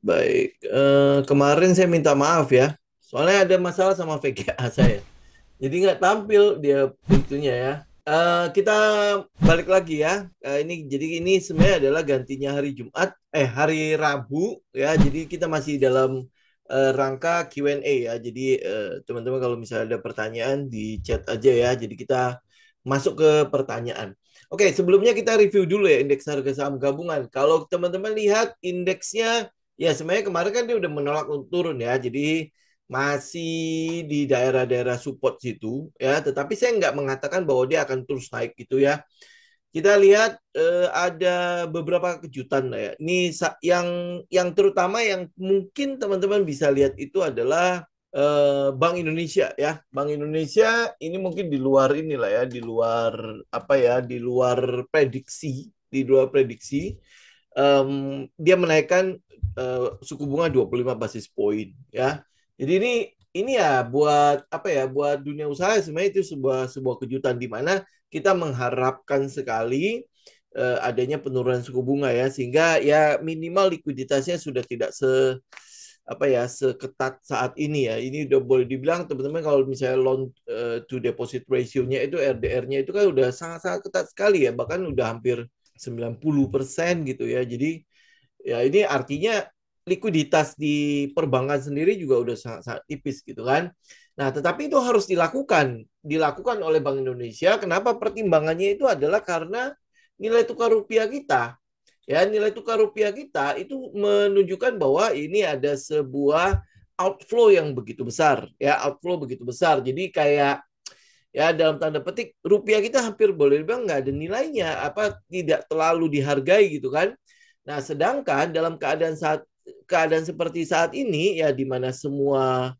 Baik. Kemarin saya minta maaf ya, soalnya ada masalah sama VGA saya. Jadi nggak tampil dia itunya ya. Kita balik lagi ya. Ini sebenarnya adalah gantinya hari Jumat, hari Rabu ya. Jadi kita masih dalam rangka Q&A ya. Jadi teman-teman kalau misalnya ada pertanyaan di chat aja ya. Jadi kita masuk ke pertanyaan. Oke, sebelumnya kita review dulu ya indeks harga saham gabungan. Kalau teman-teman lihat indeksnya, ya sebenarnya kemarin kan dia udah menolak untuk turun ya. Jadi masih di daerah-daerah support situ ya, tetapi saya nggak mengatakan bahwa dia akan terus naik gitu ya. Kita lihat ada beberapa kejutan lah ya. Ini yang terutama yang mungkin teman-teman bisa lihat itu adalah Bank Indonesia ya. Bank Indonesia ini mungkin di luar inilah ya, di luar apa ya, di luar prediksi, dia menaikkan suku bunga 25 basis poin ya. Jadi ini ya buat apa ya, buat dunia usaha sebenarnya itu sebuah sebuah kejutan di mana kita mengharapkan sekali adanya penurunan suku bunga ya, sehingga ya minimal likuiditasnya sudah tidak apa ya seketat saat ini ya. Ini udah boleh dibilang teman-teman kalau misalnya loan to deposit ratio-nya itu RDR-nya itu kan udah sangat-sangat ketat sekali ya, bahkan udah hampir 90% gitu ya. Jadi ya ini artinya likuiditas di perbankan sendiri juga udah sangat-sangat tipis gitu kan. Nah, tetapi itu harus dilakukan oleh Bank Indonesia. Kenapa pertimbangannya itu adalah karena nilai tukar rupiah kita. Ya, nilai tukar rupiah kita itu menunjukkan bahwa ini ada sebuah outflow yang begitu besar, ya, outflow begitu besar. Jadi kayak ya dalam tanda petik rupiah kita hampir boleh dibilang nggak ada nilainya, apa tidak terlalu dihargai gitu kan. Nah, sedangkan dalam keadaan seperti saat ini ya, di mana semua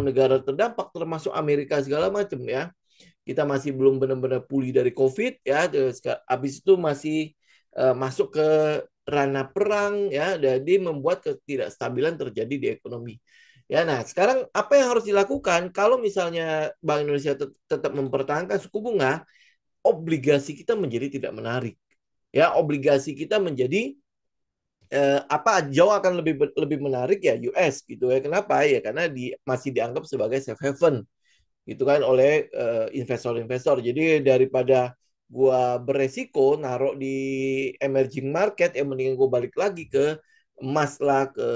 negara terdampak termasuk Amerika segala macam ya, kita masih belum benar-benar pulih dari COVID ya. Habis itu masih masuk ke ranah perang ya, jadi membuat ketidakstabilan terjadi di ekonomi. Ya, nah sekarang apa yang harus dilakukan kalau misalnya Bank Indonesia tetap mempertahankan suku bunga, obligasi kita menjadi tidak menarik. Ya, obligasi kita menjadi apa jauh akan lebih lebih menarik ya US gitu ya. Kenapa? Ya karena masih dianggap sebagai safe haven gitu kan oleh investor-investor. Jadi daripada gua beresiko naruh di emerging market, yang mendingan gua balik lagi ke emas lah, ke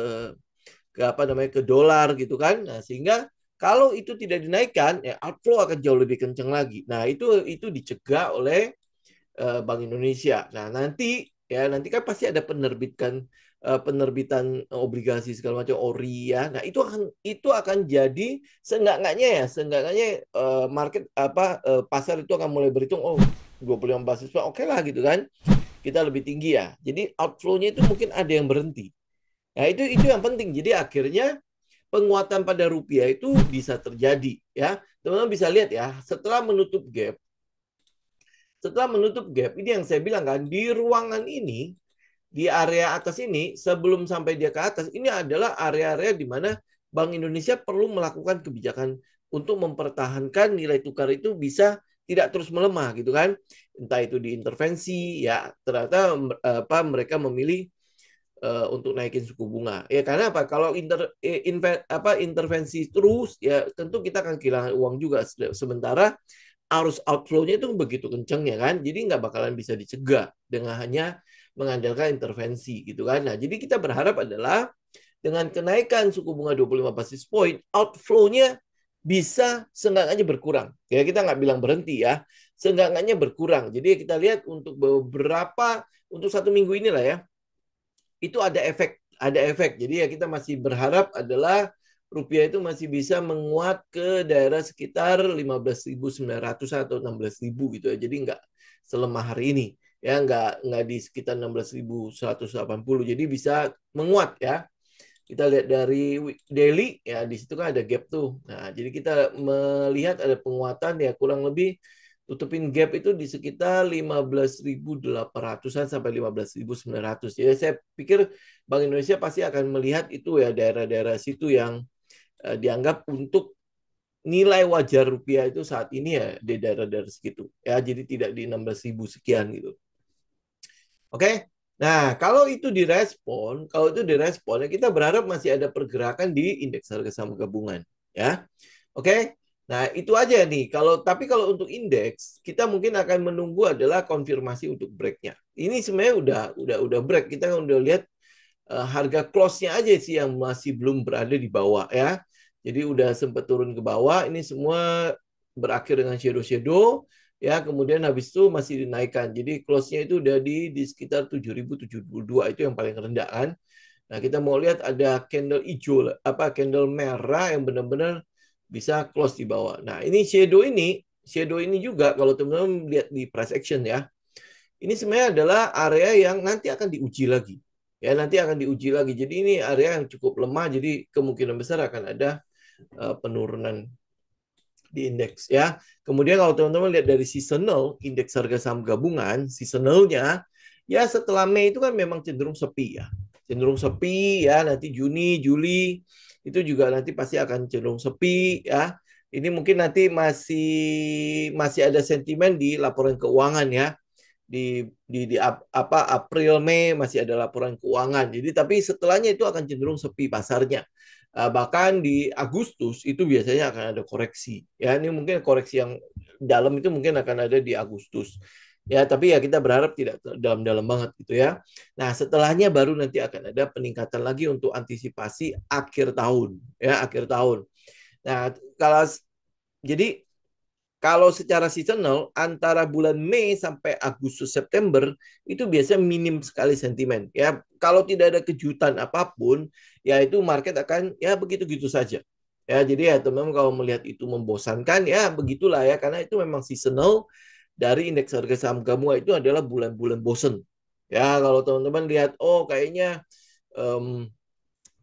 apa namanya, ke dolar gitu kan. Nah, sehingga kalau itu tidak dinaikkan ya outflow akan jauh lebih kencang lagi. Nah, itu dicegah oleh Bank Indonesia. Nah, nanti kan pasti ada penerbitan obligasi segala macam ori ya. Nah, itu akan jadi seenggak-enggaknya market apa pasar itu akan mulai berhitung, oh 25 basis point oke lah gitu kan. Kita lebih tinggi ya. Jadi outflow-nya itu mungkin ada yang berhenti. Nah, itu yang penting. Jadi akhirnya penguatan pada rupiah itu bisa terjadi ya. Teman-teman bisa lihat ya, setelah menutup gap ini yang saya bilang kan, di ruangan ini, di area atas ini, sebelum sampai dia ke atas, ini adalah area-area di mana Bank Indonesia perlu melakukan kebijakan untuk mempertahankan nilai tukar itu bisa tidak terus melemah gitu kan. Entah itu diintervensi ya, ternyata apa mereka memilih untuk naikin suku bunga. Ya karena apa? Kalau intervensi terus ya tentu kita akan kehilangan uang juga. Sementara arus outflow-nya itu begitu kenceng ya kan, jadi nggak bakalan bisa dicegah dengan hanya mengandalkan intervensi gitu kan. Nah, jadi kita berharap adalah dengan kenaikan suku bunga 25 basis point, outflow-nya bisa seenggaknya berkurang. Ya, kita nggak bilang berhenti ya, seenggaknya berkurang. Jadi kita lihat untuk 1 minggu inilah ya, itu ada efek. Jadi ya kita masih berharap adalah rupiah itu masih bisa menguat ke daerah sekitar 15.900 atau 16.000 gitu ya. Jadi nggak selemah hari ini ya, nggak di sekitar 16.180. Jadi bisa menguat ya. Kita lihat dari daily ya, di situ kan ada gap tuh. Nah, jadi kita melihat ada penguatan ya, kurang lebih tutupin gap itu di sekitar 15.800-an sampai 15.900. Jadi saya pikir Bank Indonesia pasti akan melihat itu ya, daerah-daerah situ yang dianggap untuk nilai wajar rupiah itu saat ini ya di daerah-daerah segitu. Ya, jadi tidak di 16.000 sekian gitu. Oke. Nah, kalau itu direspon, ya kita berharap masih ada pergerakan di indeks harga saham gabungan, ya. Oke. Nah, itu aja nih. Kalau untuk indeks, kita mungkin akan menunggu adalah konfirmasi untuk breaknya. Ini sebenarnya udah break. Kita kan udah lihat harga close-nya aja sih yang masih belum berada di bawah ya. Jadi udah sempat turun ke bawah. Ini semua berakhir dengan shadow-shadow ya. Kemudian habis itu masih dinaikkan. Jadi close-nya itu udah di sekitar 7.072 itu yang paling rendah kan. Nah, kita mau lihat ada candle hijau candle merah yang benar-benar bisa close di bawah. Nah, ini shadow ini juga kalau teman-teman lihat di price action ya. Ini sebenarnya adalah area yang nanti akan diuji lagi. Ya, nanti akan diuji lagi. Jadi ini area yang cukup lemah, jadi kemungkinan besar akan ada penurunan di indeks ya. Kemudian kalau teman-teman lihat dari seasonal, indeks harga saham gabungan, seasonalnya ya setelah Mei itu kan memang cenderung sepi ya. Cenderung sepi ya, nanti Juni, Juli itu juga nanti pasti akan cenderung sepi ya. Ini mungkin nanti masih ada sentimen di laporan keuangan ya di April Mei masih ada laporan keuangan. Jadi tapi setelahnya itu akan cenderung sepi pasarnya. Bahkan di Agustus itu biasanya akan ada koreksi. Ya, ini mungkin koreksi yang dalam itu mungkin akan ada di Agustus. Ya, tapi ya kita berharap tidak dalam-dalam banget gitu ya. Nah, setelahnya baru nanti akan ada peningkatan lagi untuk antisipasi akhir tahun, ya, akhir tahun. Nah, jadi kalau secara seasonal, antara bulan Mei sampai Agustus September itu biasanya minim sekali sentimen. Ya, kalau tidak ada kejutan apapun, ya itu market akan ya begitu-gitu saja. Ya, jadi ya teman-teman kalau melihat itu membosankan, ya begitulah ya, karena itu memang seasonal dari indeks harga saham kamu itu adalah bulan-bulan bosen. Ya, kalau teman-teman lihat, oh kayaknya um,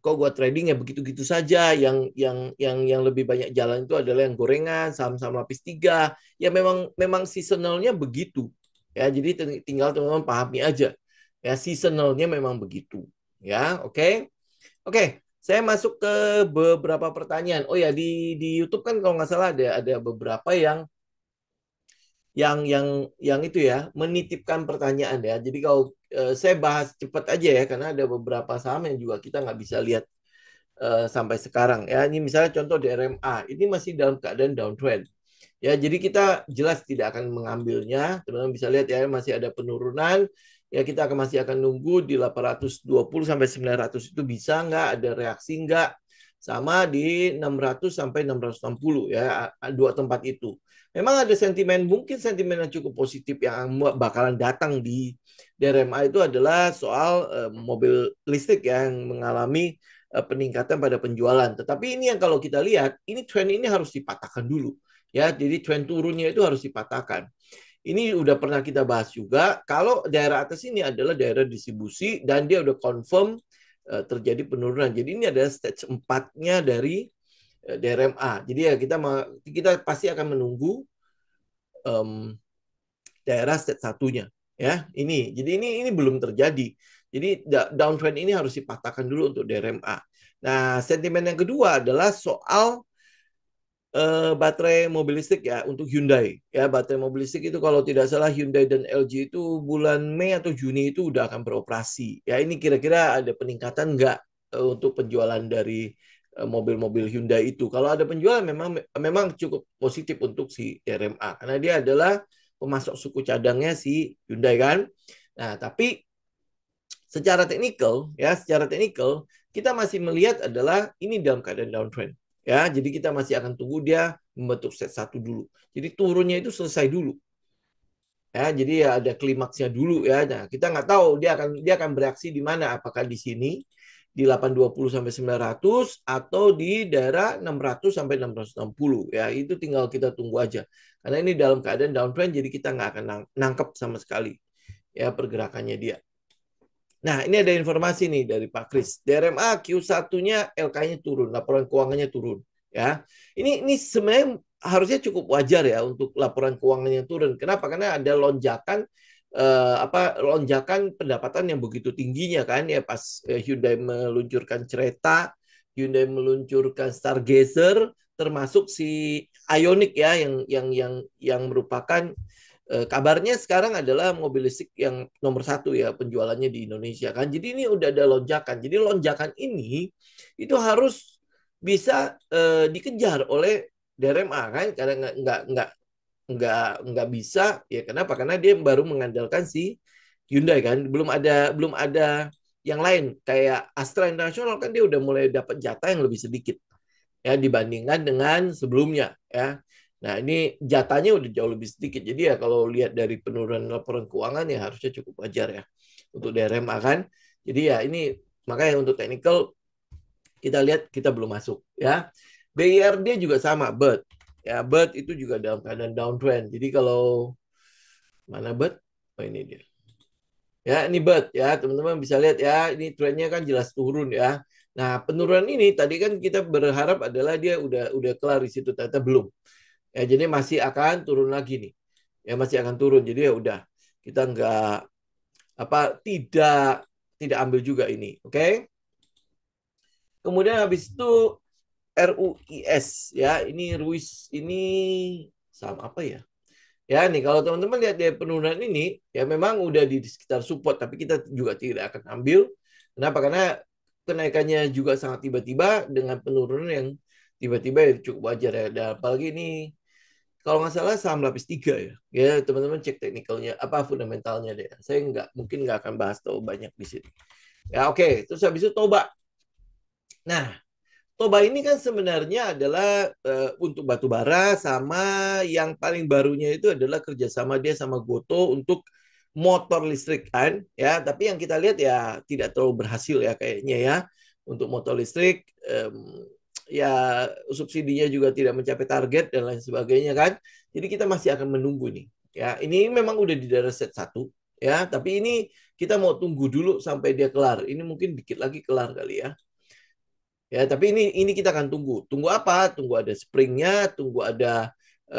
kok gua trading ya begitu-gitu saja yang lebih banyak jalan itu adalah yang gorengan saham-saham lapis tiga ya memang seasonalnya begitu ya jadi tinggal teman-teman pahami aja ya seasonalnya memang begitu ya oke saya masuk ke beberapa pertanyaan oh ya di YouTube kan kalau nggak salah ada beberapa yang itu ya menitipkan pertanyaan ya jadi kalau saya bahas cepat aja ya karena ada beberapa saham yang juga kita nggak bisa lihat sampai sekarang ya. Ini misalnya contoh DRMA, ini masih dalam keadaan downtrend. Ya, jadi kita jelas tidak akan mengambilnya. Teman-teman bisa lihat ya masih ada penurunan. Ya, kita masih akan nunggu di 820 sampai 900 itu bisa nggak ada reaksi nggak sama di 600 sampai 660 ya dua tempat itu. Memang ada sentimen mungkin sentimen yang cukup positif yang bakalan datang di DRMA itu adalah soal mobil listrik yang mengalami peningkatan pada penjualan. Tetapi ini yang kalau kita lihat, ini tren ini harus dipatahkan dulu. Ya, jadi tren turunnya itu harus dipatahkan. Ini udah pernah kita bahas juga. Kalau daerah atas ini adalah daerah distribusi dan dia udah confirm terjadi penurunan. Jadi ini adalah stage 4-nya dari DRMA. Jadi ya kita pasti akan menunggu um, daerah stage satunya. Ya, jadi ini belum terjadi. Jadi downtrend ini harus dipatahkan dulu untuk DRMA. Nah, sentimen yang kedua adalah soal baterai mobil listrik ya untuk Hyundai. Ya, baterai mobil listrik itu kalau tidak salah Hyundai dan LG itu bulan Mei atau Juni itu udah akan beroperasi. Ya, ini kira-kira ada peningkatan nggak untuk penjualan dari mobil-mobil Hyundai itu. Kalau ada penjualan memang cukup positif untuk si DRMA karena dia adalah pemasok suku cadangnya si Hyundai kan. Nah, tapi secara teknikal kita masih melihat adalah ini dalam keadaan downtrend. Ya, jadi kita masih akan tunggu dia membentuk set satu dulu. Jadi turunnya itu selesai dulu. Ya, jadi ya ada klimaksnya dulu ya. Nah, kita nggak tahu dia akan bereaksi di mana, apakah di sini di 820 sampai 900 atau di daerah 600 sampai 660 ya. Itu tinggal kita tunggu aja. Karena ini dalam keadaan downtrend jadi kita nggak akan nangkep sama sekali ya pergerakannya dia. Nah, ini ada informasi nih dari Pak Kris. DRMA Q1-nya LK-nya turun, laporan keuangannya turun. Ya, ini sebenarnya harusnya cukup wajar ya untuk laporan keuangannya turun. Kenapa? Karena ada lonjakan pendapatan yang begitu tingginya kan ya pas Hyundai meluncurkan Creta, Hyundai meluncurkan Stargazer, termasuk si Ioniq ya yang merupakan kabarnya sekarang adalah mobil listrik yang nomor satu ya penjualannya di Indonesia kan. Jadi ini udah ada lonjakan. Jadi lonjakan ini itu harus bisa dikejar oleh DRMA kan, karena nggak bisa ya. Kenapa? Karena dia baru mengandalkan si Hyundai kan, belum ada yang lain kayak Astra International kan, dia udah mulai dapat jatah yang lebih sedikit ya dibandingkan dengan sebelumnya ya. Nah, ini jatahnya udah jauh lebih sedikit. Jadi ya kalau lihat dari penurunan laporan keuangan ya harusnya cukup wajar ya untuk DRMA kan. Jadi ya ini makanya untuk technical kita lihat kita belum masuk ya. BIRD juga sama, BIRD. Ya, BIRD itu juga dalam keadaan downtrend. Jadi kalau mana BIRD? Oh, ini dia. Ya, ini BIRD ya, teman-teman bisa lihat ya, ini trennya kan jelas turun ya. Nah, penurunan ini tadi kan kita berharap adalah dia udah kelar di situ, ternyata belum. Ya, jadi masih akan turun lagi nih. Ya, masih akan turun. Jadi ya udah, kita nggak tidak ambil juga ini, oke? Kemudian habis itu RUIS ya, ini Ruiz ini saham apa ya? Ya nih kalau teman-teman lihat dari penurunan ini ya memang udah di sekitar support, tapi kita juga tidak akan ambil. Kenapa? Karena kenaikannya juga sangat tiba-tiba dengan penurunan yang tiba-tiba ya cukup wajar ya. Dan apalagi ini kalau nggak salah saham lapis 3 ya. Ya teman-teman cek teknikalnya apa fundamentalnya deh. Saya mungkin nggak akan bahas tahu banyak di sini. Ya oke, terus habis itu Toba. Nah, Toba ini kan sebenarnya adalah untuk batu bara, sama yang paling barunya itu adalah kerjasama dia sama Goto untuk motor listrik kan ya. Tapi yang kita lihat ya tidak terlalu berhasil ya kayaknya ya untuk motor listrik. Ya subsidinya juga tidak mencapai target dan lain sebagainya kan. Jadi kita masih akan menunggu nih ya. Ini memang udah di daerah set 1 ya, tapi ini kita mau tunggu dulu sampai dia kelar. Ini mungkin dikit lagi kelar kali ya. Ya, tapi ini kita akan tunggu. Tunggu apa? Tunggu ada springnya, tunggu ada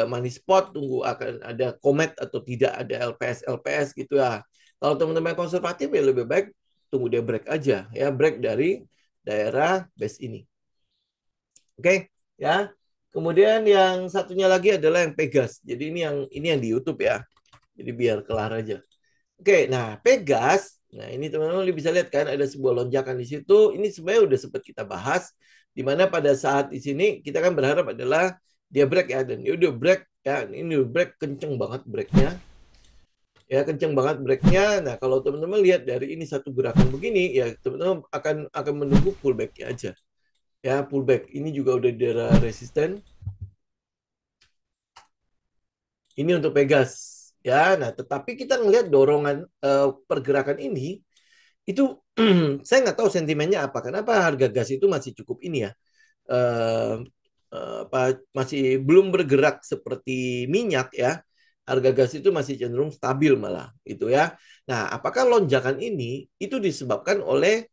money spot, tunggu akan ada komet atau tidak ada LPS gitu ya. Kalau teman-teman konservatif ya lebih baik tunggu dia break aja ya, break dari daerah base ini. Oke, ya. Kemudian yang satunya lagi adalah yang Pegas. Jadi ini yang di YouTube ya. Jadi biar kelar aja. Oke, nah Pegas, nah ini teman-teman bisa lihat kan ada sebuah lonjakan di situ. Ini sebenarnya udah sempat kita bahas, di mana pada saat di sini kita kan berharap adalah dia break ya, dan dia udah break ya. Ini udah break kenceng banget breaknya, ya kenceng banget breaknya. Nah kalau teman-teman lihat dari ini satu gerakan begini, ya teman-teman akan menunggu pullbacknya aja. Ya pullback ini juga udah di daerah resisten. Ini untuk Pegas ya. Nah tetapi kita ngelihat dorongan pergerakan ini itu saya nggak tahu sentimennya apa. Kenapa harga gas itu masih cukup ini ya, eh, masih belum bergerak seperti minyak ya. Harga gas itu masih cenderung stabil malah itu ya. Nah, apakah lonjakan ini itu disebabkan oleh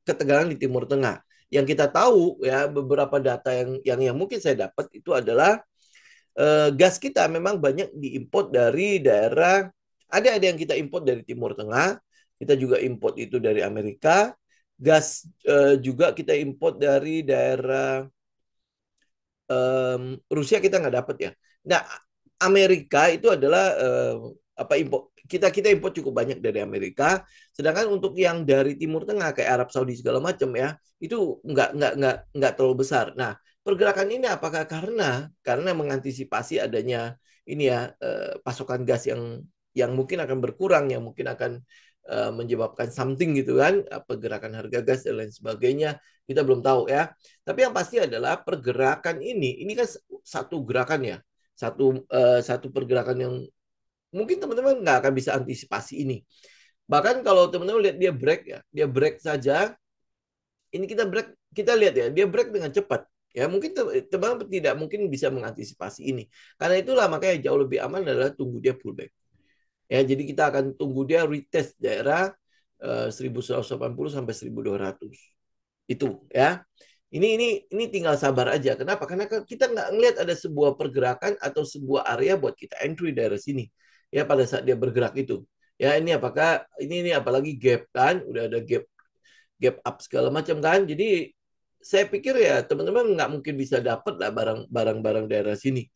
ketegangan di Timur Tengah? Yang kita tahu ya beberapa data yang mungkin saya dapat itu adalah gas kita memang banyak diimpor dari daerah, ada yang kita import dari Timur Tengah, kita juga import itu dari Amerika, gas juga kita import dari daerah Rusia kita nggak dapat ya. Nah, Amerika itu adalah import kita import cukup banyak dari Amerika, sedangkan untuk yang dari Timur Tengah kayak Arab Saudi segala macam ya itu nggak terlalu besar. Nah, pergerakan ini apakah karena mengantisipasi adanya ini ya pasokan gas yang mungkin akan berkurang, yang mungkin akan menyebabkan something gitu kan, pergerakan harga gas dan lain sebagainya, kita belum tahu ya. Tapi yang pasti adalah pergerakan ini kan satu gerakan ya, satu pergerakan yang mungkin teman-teman nggak akan bisa antisipasi ini. Bahkan kalau teman-teman lihat dia break ya, dia break saja. Ini kita lihat ya, dia break dengan cepat. Ya mungkin teman-teman tidak mungkin bisa mengantisipasi ini. Karena itulah makanya jauh lebih aman adalah tunggu dia pullback. Ya, jadi kita akan tunggu dia retest daerah 1180 sampai 1200. Itu ya. Ini tinggal sabar aja. Kenapa? Karena kita nggak ngelihat ada sebuah pergerakan atau sebuah area buat kita entry dari sini. Ya pada saat dia bergerak itu. Ya ini apakah ini apalagi gap kan? Udah ada gap up segala macam kan. Jadi saya pikir ya teman-teman nggak mungkin bisa dapat lah barang-barang daerah sini.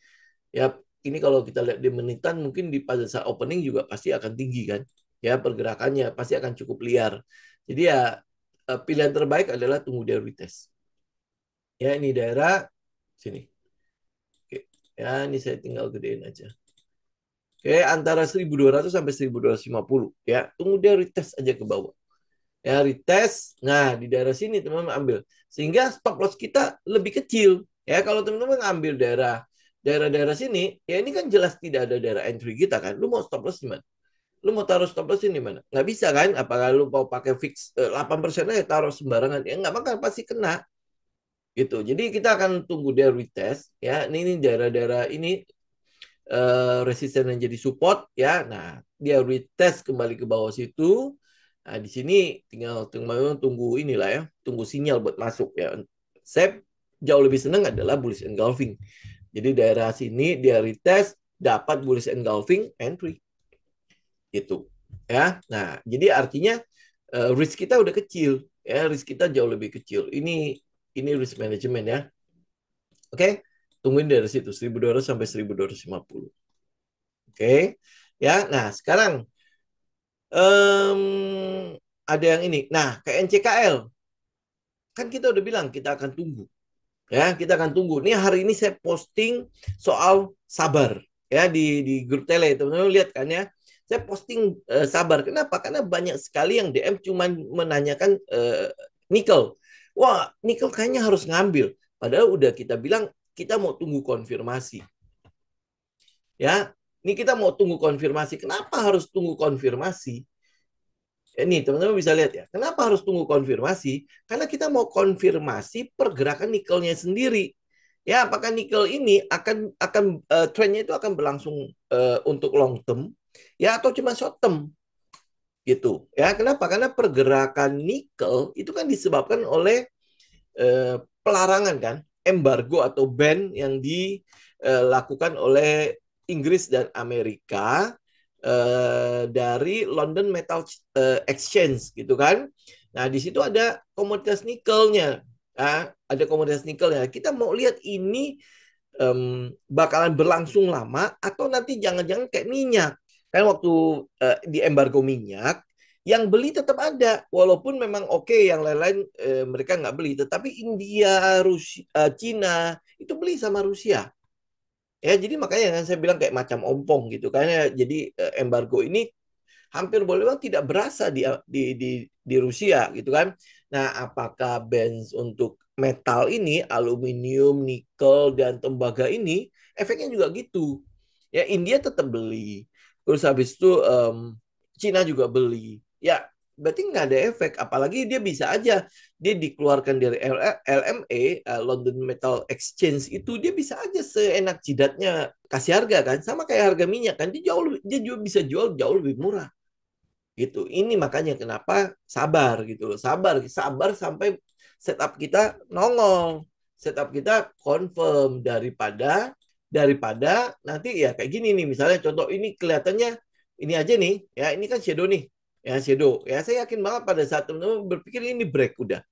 Ya ini kalau kita lihat di menitan mungkin pada saat opening juga pasti akan tinggi kan. Ya, pergerakannya pasti akan cukup liar. Jadi ya pilihan terbaik adalah tunggu dia retest. Ya, ini daerah sini. Oke. Ya, ini saya tinggal gedein aja. Oke, antara 1.200 sampai 1.250 ya. Tunggu dia retest aja ke bawah. Ya, retest. Nah, di daerah sini teman-teman ambil. Sehingga stop loss kita lebih kecil. Ya, kalau teman-teman ambil daerah-daerah sini, ya ini kan jelas tidak ada daerah entry kita kan. Lu mau stop loss di mana? Lu mau taruh stop loss di mana? Nggak bisa kan? Apakah lu mau pakai fix 8% aja taruh sembarangan? Ya nggak bakal pasti kena. Gitu. Jadi kita akan tunggu dia retest. Ya, ini daerah-daerah ini resisten yang jadi support ya. Nah, dia retest kembali ke bawah situ. Nah, di sini tinggal tunggu inilah ya, tunggu sinyal buat masuk ya. Saya jauh lebih senang adalah bullish engulfing. Jadi daerah sini dia retest dapat bullish engulfing entry. Gitu. Ya. Nah, jadi artinya risk kita udah kecil ya, risk kita jauh lebih kecil. Ini risk management ya. Oke. Tungguin dari situ 1.200 sampai 1.250. Oke, ya. Nah, sekarang ada yang ini. Nah, ke NCKL kan kita udah bilang kita akan tunggu. Ya, kita akan tunggu. Nih hari ini saya posting soal sabar ya di grup tele. Teman-teman lihat kan ya. Saya posting sabar. Kenapa? Karena banyak sekali yang DM cuman menanyakan nikel. Wah, nikel kayaknya harus ngambil. Padahal udah kita bilang kita mau tunggu konfirmasi. Ya, ini kita mau tunggu konfirmasi. Kenapa harus tunggu konfirmasi? Ini teman-teman bisa lihat ya. Kenapa harus tunggu konfirmasi? Karena kita mau konfirmasi pergerakan nikelnya sendiri. Ya, apakah nikel ini akan trennya itu akan berlangsung untuk long term ya atau cuma short term gitu. Ya, kenapa? Karena pergerakan nikel itu kan disebabkan oleh pelarangan kan, embargo atau ban yang dilakukan oleh Inggris dan Amerika dari London Metal Exchange gitu kan. Nah, di situ ada komoditas nikelnya. Ya, ada komoditas nikelnya. Kita mau lihat ini bakalan berlangsung lama atau nanti jangan-jangan kayak minyak. Kan waktu di embargo minyak, yang beli tetap ada. Walaupun memang oke, yang lain-lain mereka nggak beli. Tetapi India, Rusia, Cina, itu beli sama Rusia. Ya, jadi makanya kan saya bilang kayak macam ompong gitu kan ya. Jadi embargo ini hampir boleh bilang tidak berasa di Rusia gitu kan. Nah, apakah bans untuk metal ini, aluminium, nikel dan tembaga ini efeknya juga gitu. Ya, India tetap beli. Terus habis itu Cina juga beli. Ya, berarti nggak ada efek. Apalagi dia bisa aja dia dikeluarkan dari LME, London Metal Exchange itu dia bisa aja seenak jidatnya kasih harga kan, sama kayak harga minyak kan, dia juga bisa jual jauh lebih murah gitu. Ini makanya kenapa sabar gitu loh, sabar sampai setup kita nongol, setup kita confirm daripada nanti ya kayak gini nih, misalnya contoh ini kelihatannya ini aja nih ya, ini kan shadow nih ya, shadow ya, saya yakin banget pada saat teman-teman berpikir ini break udah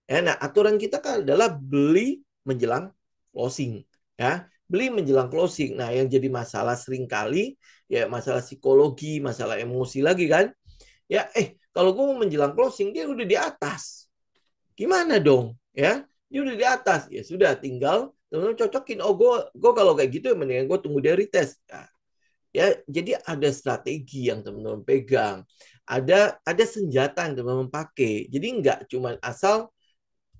ya. Nah, aturan kita kan adalah beli menjelang closing ya, beli menjelang closing. Nah, yang jadi masalah seringkali ya masalah psikologi, masalah emosi lagi kan ya. Kalau gue mau menjelang closing dia udah di atas, gimana dong ya, dia udah di atas, ya sudah tinggal teman-teman cocokin. Oh, gue kalau kayak gitu ya mendingan gue tunggu dia retest ya. Jadi ada strategi yang teman-teman pegang, ada senjata yang teman-teman pakai. Jadi nggak cuma asal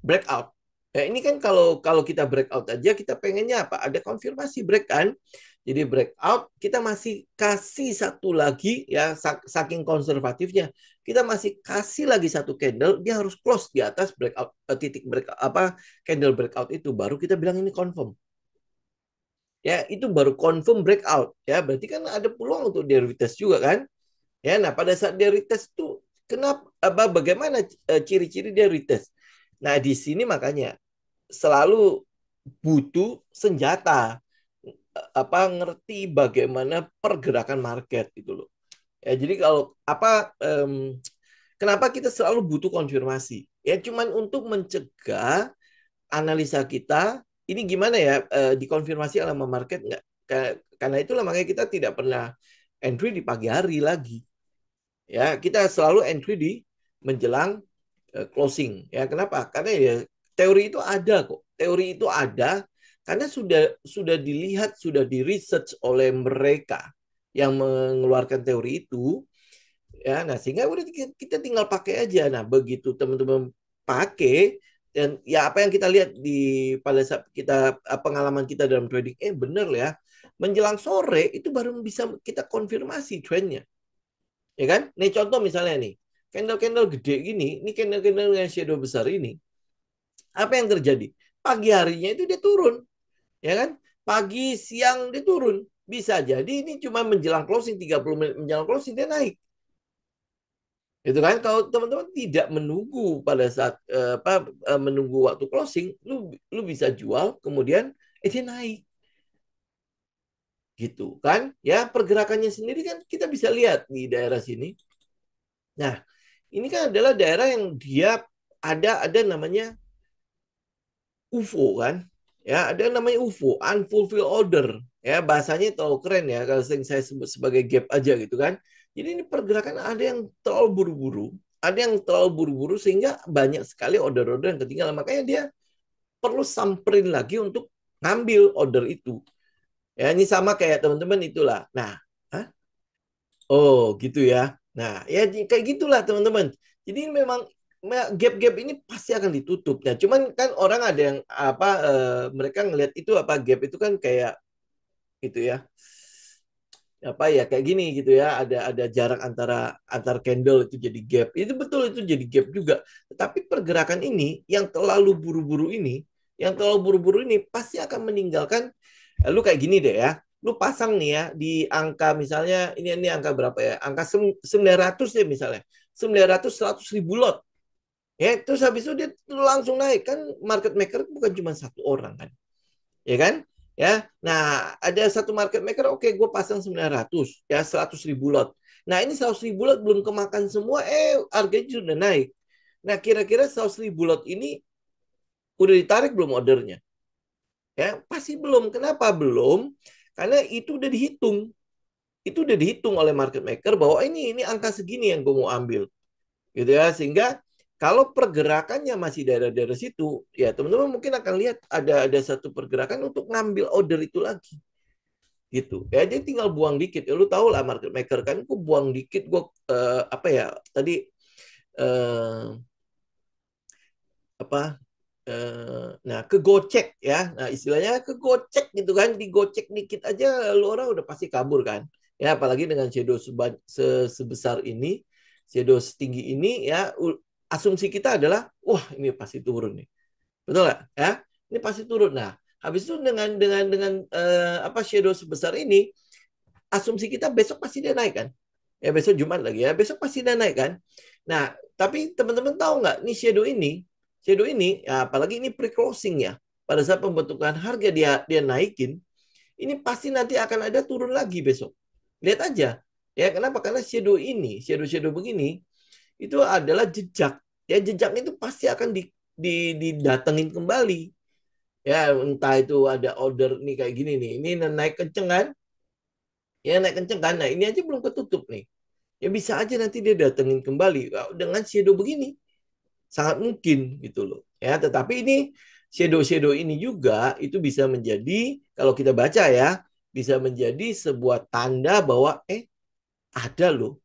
breakout. Ya, ini kan kalau kita breakout aja kita pengennya apa? Ada konfirmasi break kan. Jadi breakout kita masih kasih satu lagi ya, saking konservatifnya. Kita masih kasih lagi satu candle, dia harus close di atas breakout titik breakout apa candle breakout itu, baru kita bilang ini confirm. Ya, itu baru confirm breakout. Ya, berarti kan ada peluang untuk dia retest juga kan. Ya, nah pada saat dia retest itu bagaimana ciri-ciri dia retest? Nah, di sini makanya selalu butuh senjata, ngerti bagaimana pergerakan market gitu loh. Ya, jadi kalau kenapa kita selalu butuh konfirmasi? Ya cuman untuk mencegah analisa kita ini gimana ya dikonfirmasi sama market nggak? Karena itulah makanya kita tidak pernah entry di pagi hari lagi. Ya, kita selalu entry di menjelang closing. Ya, kenapa? Karena ya teori itu ada kok. Teori itu ada karena sudah dilihat, sudah di research oleh mereka yang mengeluarkan teori itu. Ya, nah sehingga udah kita tinggal pakai aja. Nah, begitu teman-teman pakai dan ya apa yang kita lihat pada saat kita pengalaman kita dalam trading, bener ya. Menjelang sore itu baru bisa kita konfirmasi trennya. Ya kan? Nih contoh misalnya nih, candle-candle gede gini, ini candle-candle yang shadow besar ini, apa yang terjadi? Pagi harinya itu dia turun, ya kan? Pagi, siang dia turun. Bisa jadi ini cuma menjelang closing 30 menit menjelang closing dia naik. Itu kan kalau teman-teman tidak menunggu pada saat menunggu waktu closing, lu bisa jual kemudian dia naik. Gitu kan? Ya, pergerakannya sendiri kan kita bisa lihat di daerah sini. Nah, ini kan adalah daerah yang dia ada namanya UFO kan? Ya, ada namanya UFO, unfulfilled order. Ya, bahasanya terlalu keren ya kalau saya sebut sebagai gap aja gitu kan. Jadi ini pergerakan ada yang terlalu buru-buru, ada yang terlalu buru-buru sehingga banyak sekali order-order yang ketinggalan. Makanya dia perlu samperin lagi untuk ngambil order itu. Ya, ini sama kayak teman-teman itulah. Nah, oh gitu ya. Nah, ya kayak gitulah teman-teman. Jadi memang gap-gap ini pasti akan ditutup. Nah, cuman kan orang ada yang mereka ngelihat itu gap itu kan kayak gitu ya. Apa ya kayak gini gitu ya. Ada jarak antar candle itu jadi gap. Itu betul itu jadi gap juga. Tetapi pergerakan ini yang terlalu buru-buru ini, pasti akan meninggalkan lu kayak gini deh ya. Lu pasang nih ya di angka misalnya ini angka berapa ya? Angka 900 deh misalnya. 900 100 ribu lot. Ya, terus habis itu dia langsung naik kan market maker bukan cuma satu orang kan. Ya kan? Ya. Nah, ada satu market maker oke gue pasang 900 ya 100 ribu lot. Nah, ini 100 ribu lot belum kemakan semua harganya sudah naik. Nah, kira-kira 100 ribu lot ini udah ditarik belum ordernya? Ya, pasti belum. Kenapa belum? Karena itu udah dihitung. Itu udah dihitung oleh market maker bahwa ini angka segini yang gue mau ambil. Gitu ya. Sehingga kalau pergerakannya masih daerah-daerah situ, ya teman-teman mungkin akan lihat ada satu pergerakan untuk ngambil order itu lagi. Gitu. Ya dia tinggal buang dikit. Ya lu tahu lah market maker kan gue buang dikit gue tadi eh, apa nah ke gocek ya, nah istilahnya ke gocek gitu kan, digocek dikit aja lu orang udah pasti kabur kan ya, apalagi dengan shadow sebesar ini, shadow setinggi ini ya, asumsi kita adalah wah ini pasti turun nih, betul nggak ya, ini pasti turun. Nah habis itu dengan shadow sebesar ini, asumsi kita besok pasti dia naik kan ya, besok Jumat lagi ya, besok pasti dia naik kan. Nah tapi teman-teman tahu nggak nih shadow ini ya, apalagi ini pre-closing ya. Pada saat pembentukan harga dia naikin, ini pasti nanti akan ada turun lagi besok. Lihat aja. Ya, kenapa? Karena shadow begini itu adalah jejak. Ya, jejak itu pasti akan didatengin kembali. Ya, entah itu ada order nih kayak gini nih. Ini naik kenceng kan? Ya, naik kenceng kan? Nah, ini aja belum ketutup nih. Ya bisa aja nanti dia datengin kembali dengan shadow begini. Sangat mungkin gitu loh. Ya, tetapi ini shadow ini juga itu bisa menjadi kalau kita baca ya, bisa menjadi sebuah tanda bahwa ada loh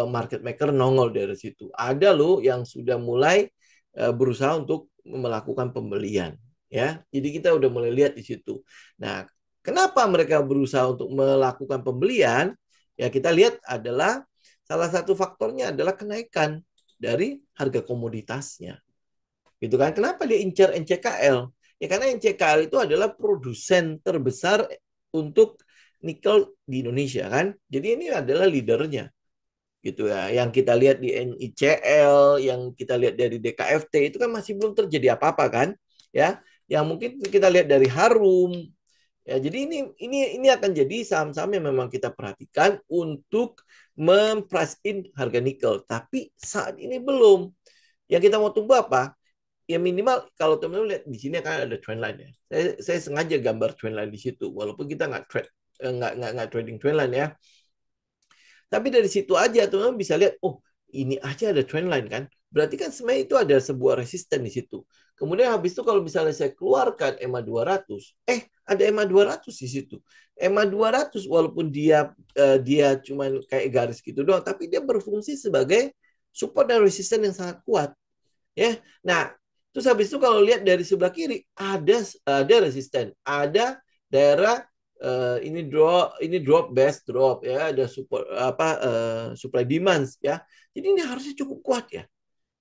market maker nongol dari situ. Ada loh yang sudah mulai berusaha untuk melakukan pembelian ya. Jadi kita udah mulai lihat di situ. Nah, kenapa mereka berusaha untuk melakukan pembelian? Ya kita lihat adalah salah satu faktornya adalah kenaikan dari harga komoditasnya. Gitu kan? Kenapa dia incar NCKL? Ya karena NCKL itu adalah produsen terbesar untuk nikel di Indonesia kan. Jadi ini adalah leadernya. Gitu ya. Yang kita lihat di NICL, yang kita lihat dari DKFT itu kan masih belum terjadi apa-apa kan? Ya. Yang mungkin kita lihat dari Harum. Ya, jadi ini akan jadi saham-saham yang memang kita perhatikan untuk memprice in harga nikel. Tapi saat ini belum. Yang kita mau tunggu apa? ya minimal kalau teman-teman lihat di sini kan ada trend line ya. Saya sengaja gambar trend line di situ, walaupun kita nggak trading trend line ya. Tapi dari situ aja teman-teman bisa lihat, oh ini aja ada trend line kan. Berarti kan sebenarnya itu ada sebuah resisten di situ. Kemudian habis itu kalau misalnya saya keluarkan EMA 200, ada EMA 200 di situ. EMA 200 walaupun dia cuma kayak garis gitu doang, tapi dia berfungsi sebagai support dan resisten yang sangat kuat. Ya. Nah, terus habis itu kalau lihat dari sebelah kiri ada resisten, ada daerah ini drop base drop ya, ada support supply demand ya. Jadi ini harusnya cukup kuat ya.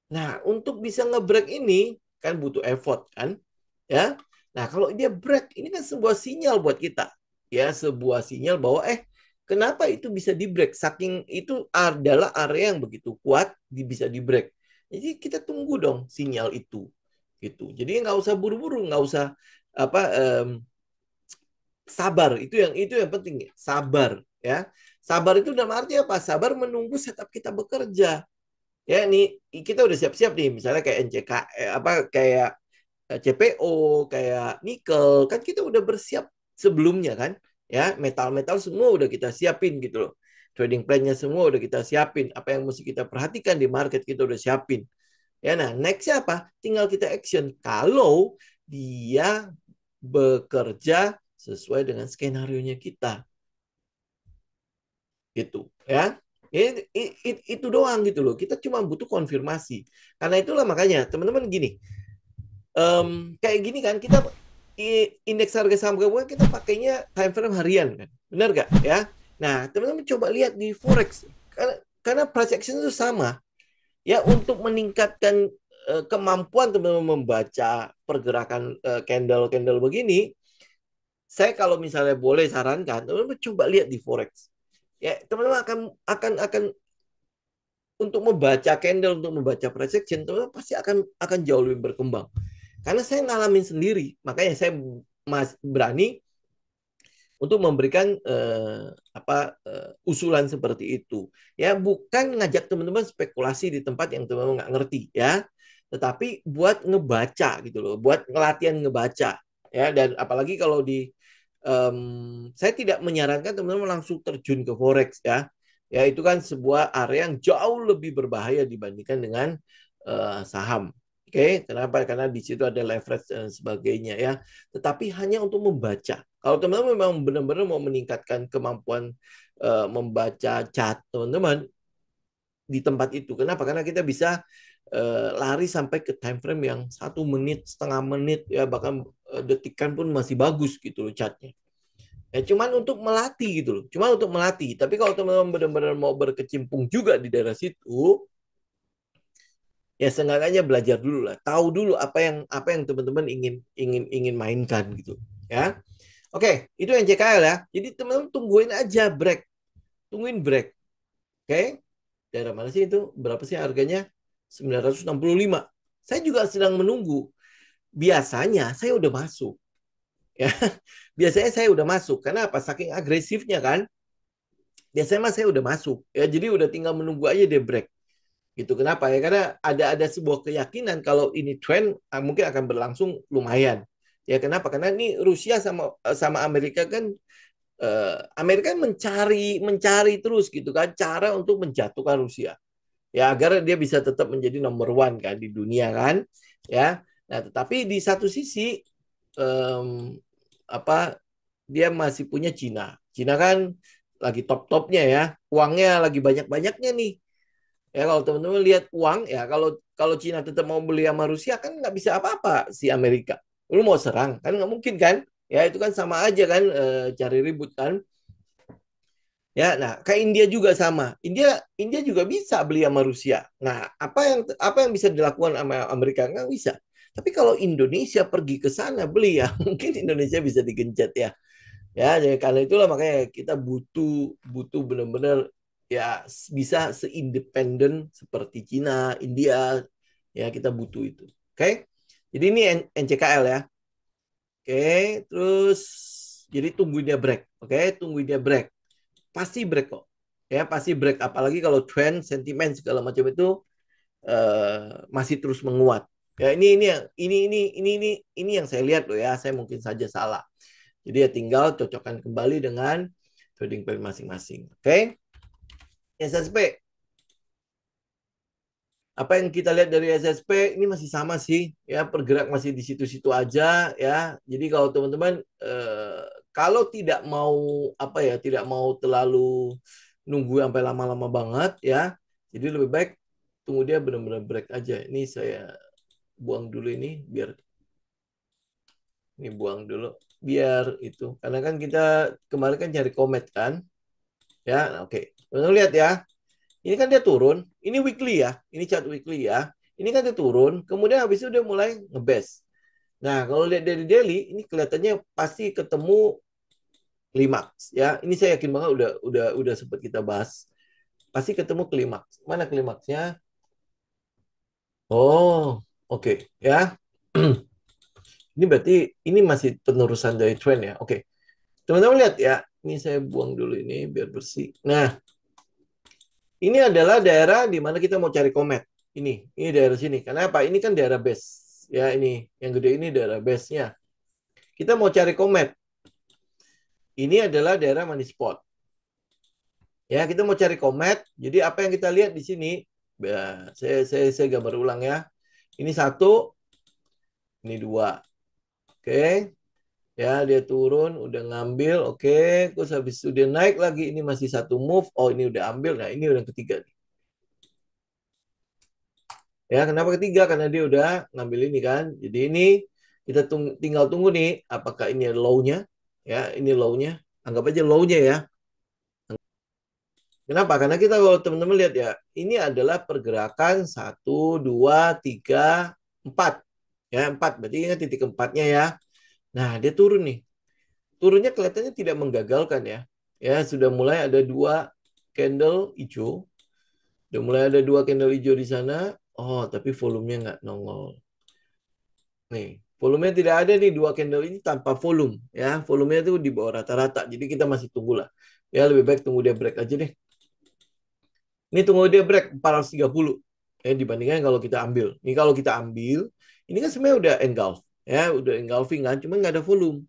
Nah, untuk bisa nge-break ini kan butuh effort kan ya. Nah, kalau dia break ini kan sebuah sinyal buat kita ya, sebuah sinyal bahwa kenapa itu bisa di-break? Saking itu adalah area yang begitu kuat bisa di-break. Jadi kita tunggu dong sinyal itu gitu. Jadi nggak usah buru-buru, nggak usah apa sabar, itu yang penting, sabar ya. Sabar itu dalam arti apa? Sabar menunggu setup kita bekerja. Ya, ini kita udah siap-siap nih, misalnya kayak NCK kayak CPO, kayak nikel, kan kita udah bersiap sebelumnya kan. Ya, metal-metal semua udah kita siapin gitu loh. Trading plan-nya semua udah kita siapin. Apa yang mesti kita perhatikan di market kita udah siapin. Ya, nah next-nya apa? Tinggal kita action. Kalau dia bekerja sesuai dengan skenario-nya kita. Gitu, ya. Itu doang gitu loh. Kita cuma butuh konfirmasi. Karena itulah makanya teman-teman gini, kayak gini kan kita indeks harga saham gabungan kita pakainya time frame harian kan, benar gak ya? Nah teman-teman coba lihat di forex, karena price action itu sama ya, untuk meningkatkan kemampuan teman-teman membaca pergerakan candle-candle begini. Saya kalau misalnya boleh sarankan, teman-teman coba lihat di forex. Ya, teman-teman akan untuk membaca candle, untuk membaca price action, teman-teman pasti akan jauh lebih berkembang. Karena saya ngalamin sendiri, makanya saya berani untuk memberikan usulan seperti itu. Ya, bukan ngajak teman-teman spekulasi di tempat yang teman-teman nggak ngerti ya, tetapi buat ngebaca gitu loh, buat ngelatihan ngebaca ya. Dan apalagi kalau saya tidak menyarankan teman-teman langsung terjun ke forex ya. Ya itu kan sebuah area yang jauh lebih berbahaya dibandingkan dengan saham. Oke, kenapa? Karena di situ ada leverage dan sebagainya ya. Tetapi hanya untuk membaca. Kalau teman-teman memang benar-benar mau meningkatkan kemampuan membaca chart teman-teman di tempat itu. Kenapa? Karena kita bisa lari sampai ke time frame yang 1 menit, setengah menit, ya bahkan detikan pun masih bagus gitu loh chartnya. Ya, cuman untuk melatih gitu loh. Cuma untuk melatih. Tapi kalau teman-teman benar-benar mau berkecimpung juga di daerah situ, ya seenggaknya belajar dulu lah, tahu dulu apa yang teman-teman ingin mainkan gitu ya. Oke, itu yang JKL ya. Jadi teman-teman tungguin aja break, tungguin break. Oke, daerah mana sih itu, berapa sih harganya? 965. Saya juga sedang menunggu. Biasanya saya udah masuk ya. Biasanya saya udah masuk karena apa, saking agresifnya kan. Biasanya mas saya udah masuk ya, jadi udah tinggal menunggu aja dia break. Gitu. Kenapa ya? Karena ada sebuah keyakinan kalau ini trend mungkin akan berlangsung lumayan. Ya kenapa? Karena ini Rusia sama sama Amerika kan, Amerika mencari terus gitu kan cara untuk menjatuhkan Rusia. Ya agar dia bisa tetap menjadi nomor one kan di dunia kan. Ya. Nah, tetapi di satu sisi um, apa dia masih punya Cina. Cina kan lagi top-topnya ya. Uangnya lagi banyak-banyaknya nih. Ya kalau teman-teman lihat uang ya, kalau kalau Cina tetap mau beli sama Rusia kan nggak bisa apa-apa si Amerika. Lu mau serang kan nggak mungkin kan? Ya itu kan sama aja kan, cari ribut kan. Ya, nah kayak India juga sama. India juga bisa beli sama Rusia. Nah, apa yang bisa dilakukan sama Amerika? Nggak bisa. Tapi kalau Indonesia pergi ke sana beli ya, mungkin Indonesia bisa digencet ya. Ya, jadi karena itulah makanya kita butuh butuh benar-benar ya bisa seindependen seperti Cina, India, ya kita butuh itu. Oke. Jadi ini NCKL ya. Oke, terus jadi tunggu dia break. Oke, tunggu dia break. Pasti break kok. Ya, pasti break apalagi kalau trend, sentimen segala macam itu masih terus menguat. Ya, ini yang saya lihat loh ya. Saya mungkin saja salah. Jadi ya tinggal cocokkan kembali dengan trading plan masing-masing. Oke? SSP. Apa yang kita lihat dari SSP ini masih sama sih, ya pergerak masih di situ-situ aja ya. Jadi kalau teman-teman kalau tidak mau apa ya, tidak mau terlalu nunggu sampai lama-lama banget ya. Jadi lebih baik tunggu dia benar-benar break aja. Ini saya buang dulu ini buang dulu biar itu. Karena kan kita kemarin kan cari komet kan, ya. Nah, oke. Teman-teman lihat ya. Ini kan dia turun, ini weekly ya, ini chart weekly ya. Ini kan dia turun, kemudian habis itu dia mulai ngebase. Nah, kalau lihat dari daily, ini kelihatannya pasti ketemu klimaks ya. Ini saya yakin banget udah sempat kita bahas. Pasti ketemu klimaks. Mana klimaksnya? Oh, oke ya. Ini berarti ini masih penerusan dari trend ya. Oke. Teman-teman lihat ya. Ini saya buang dulu ini biar bersih. Nah, ini adalah daerah di mana kita mau cari komet. Ini daerah sini. Karena apa? Ini kan daerah base. Ya, ini yang gede ini daerah base-nya. Kita mau cari komet. Ini adalah daerah money spot. Ya, kita mau cari komet. Jadi apa yang kita lihat di sini? Ya, saya gambar ulang ya. Ini satu, ini dua. Oke. Ya, dia turun, udah ngambil. Oke. Terus habis itu dia naik lagi. Ini masih satu move. Oh, ini udah ambil. Nah, ini udah yang ketiga nih. Ya, kenapa ketiga? Karena dia udah ngambil ini kan. Jadi ini kita tinggal tunggu nih, apakah ini low-nya? Ya, ini low-nya. Anggap aja low-nya ya. Kenapa? Karena kita kalau teman-teman lihat ya, ini adalah pergerakan satu, 2, 3, 4. Ya, 4. Berarti ini titik keempatnya ya. Nah, dia turun nih. Turunnya kelihatannya tidak menggagalkan ya. Ya, sudah mulai ada dua candle hijau. Sudah mulai ada dua candle hijau di sana. Oh, tapi volumenya nggak nongol. Nih, volumenya tidak ada nih dua candle ini tanpa volume ya. Volumenya itu di bawah rata-rata. Jadi kita masih tunggulah. Ya lebih baik tunggu dia break aja deh. Ini tunggu dia break 430 ya dibandingkan kalau kita ambil. Ini kalau kita ambil, ini kan sebenarnya udah engulf ya, udah engulfing kan, cuma nggak ada volume.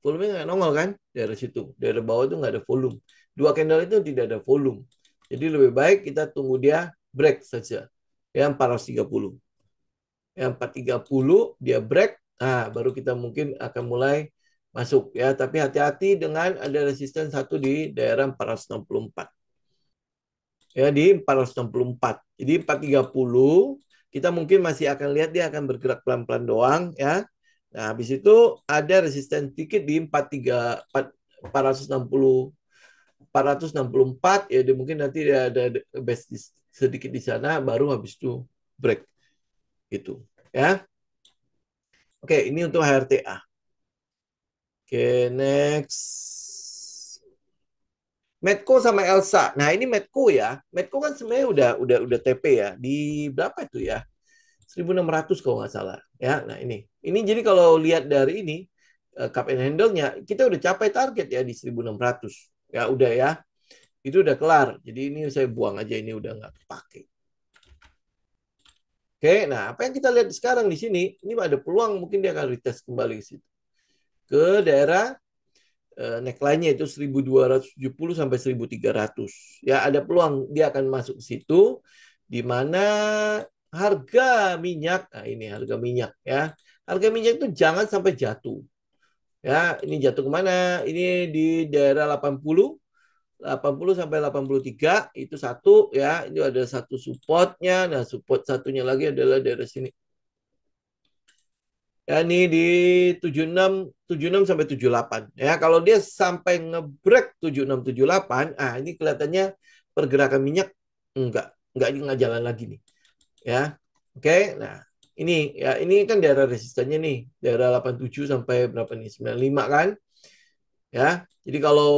Volumenya nggak nongol kan dari situ. Dari bawah itu nggak ada volume. Dua candle itu tidak ada volume. Jadi lebih baik kita tunggu dia break saja. Ya 430. Yang 430 dia break, nah baru kita mungkin akan mulai masuk ya. Tapi hati-hati dengan ada resisten satu di daerah 464. Ya di 464. Jadi 430 kita mungkin masih akan lihat dia akan bergerak pelan-pelan doang ya. Nah, habis itu ada resisten sedikit di 460 464 ya dia mungkin nanti ada base sedikit di sana baru habis itu break gitu ya. Oke, ini untuk HRTA. Oke, next. Medco sama Elsa. Nah, ini Medco ya. Medco kan sebenarnya udah TP ya. Di berapa itu ya? 1.600 kalau nggak salah. Ya, nah ini. Ini jadi kalau lihat dari ini cup and handle-nya kita udah capai target ya di 1.600. Ya udah ya. Itu udah kelar. Jadi ini saya buang aja ini udah nggak pakai. Oke, nah apa yang kita lihat sekarang di sini, ini ada peluang mungkin dia akan retest kembali ke situ. Ke daerah neckline-nya itu 1.270 sampai 1.300. Ya, ada peluang dia akan masuk ke situ di mana harga minyak, nah ini harga minyak ya. Harga minyak itu jangan sampai jatuh. Ya, ini jatuh kemana? Ini di daerah 80 sampai 83 itu satu ya. Itu ada satu supportnya. Nah, support satunya lagi adalah daerah sini. Ya, ini di 76 sampai 78. Ya, kalau dia sampai ngebreak 76 78, ini kelihatannya pergerakan minyak enggak jalan lagi nih. Ya. Oke, nah ini ya ini kan daerah resistannya nih, daerah 87 sampai berapa nih? 95 kan? Ya. Jadi kalau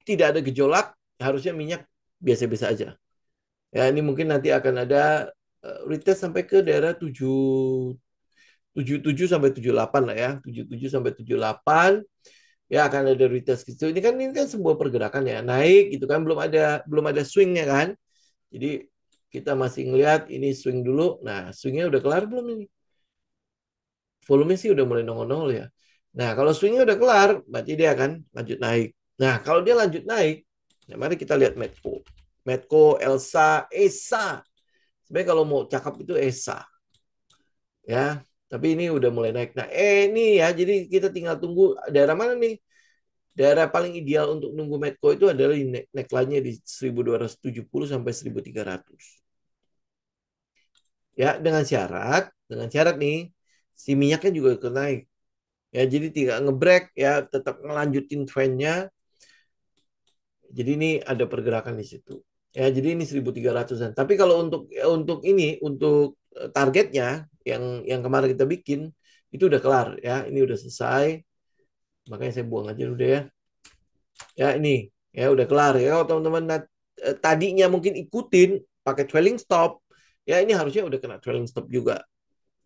tidak ada gejolak, harusnya minyak biasa-biasa aja. Ya, ini mungkin nanti akan ada retest sampai ke daerah 77 sampai 78 lah ya. 77 sampai 78 ya akan ada retest gitu. Ini kan sebuah pergerakan ya. Naik gitu kan belum ada swingnya kan. Jadi kita masih ngelihat ini swing dulu. Nah, swingnya udah kelar belum ini? volume sih udah mulai nongol-nongol ya. Nah, kalau swingnya udah kelar, berarti dia akan lanjut naik. Nah, kalau dia lanjut naik, nah mari kita lihat Medco. Medco, Elsa, ESA. Sebenarnya kalau mau cakap itu ESA. Ya, tapi ini udah mulai naik. Nah, ini ya, jadi kita tinggal tunggu daerah mana nih? Daerah paling ideal untuk nunggu Medco itu adalah di neckline-nya di 1270 sampai 1300. Ya, dengan syarat nih, si minyaknya juga akan naik. Ya, jadi tidak ngebreak ya, tetap ngelanjutin trendnya. Jadi ini ada pergerakan di situ. Ya, jadi ini 1300-an. Tapi kalau untuk targetnya yang kemarin kita bikin itu udah kelar ya. Ini udah selesai. Makanya saya buang aja udah ya. Ya, ini ya udah kelar ya. Kalau teman-teman tadinya mungkin ikutin pakai trailing stop, ya ini harusnya udah kena trailing stop juga.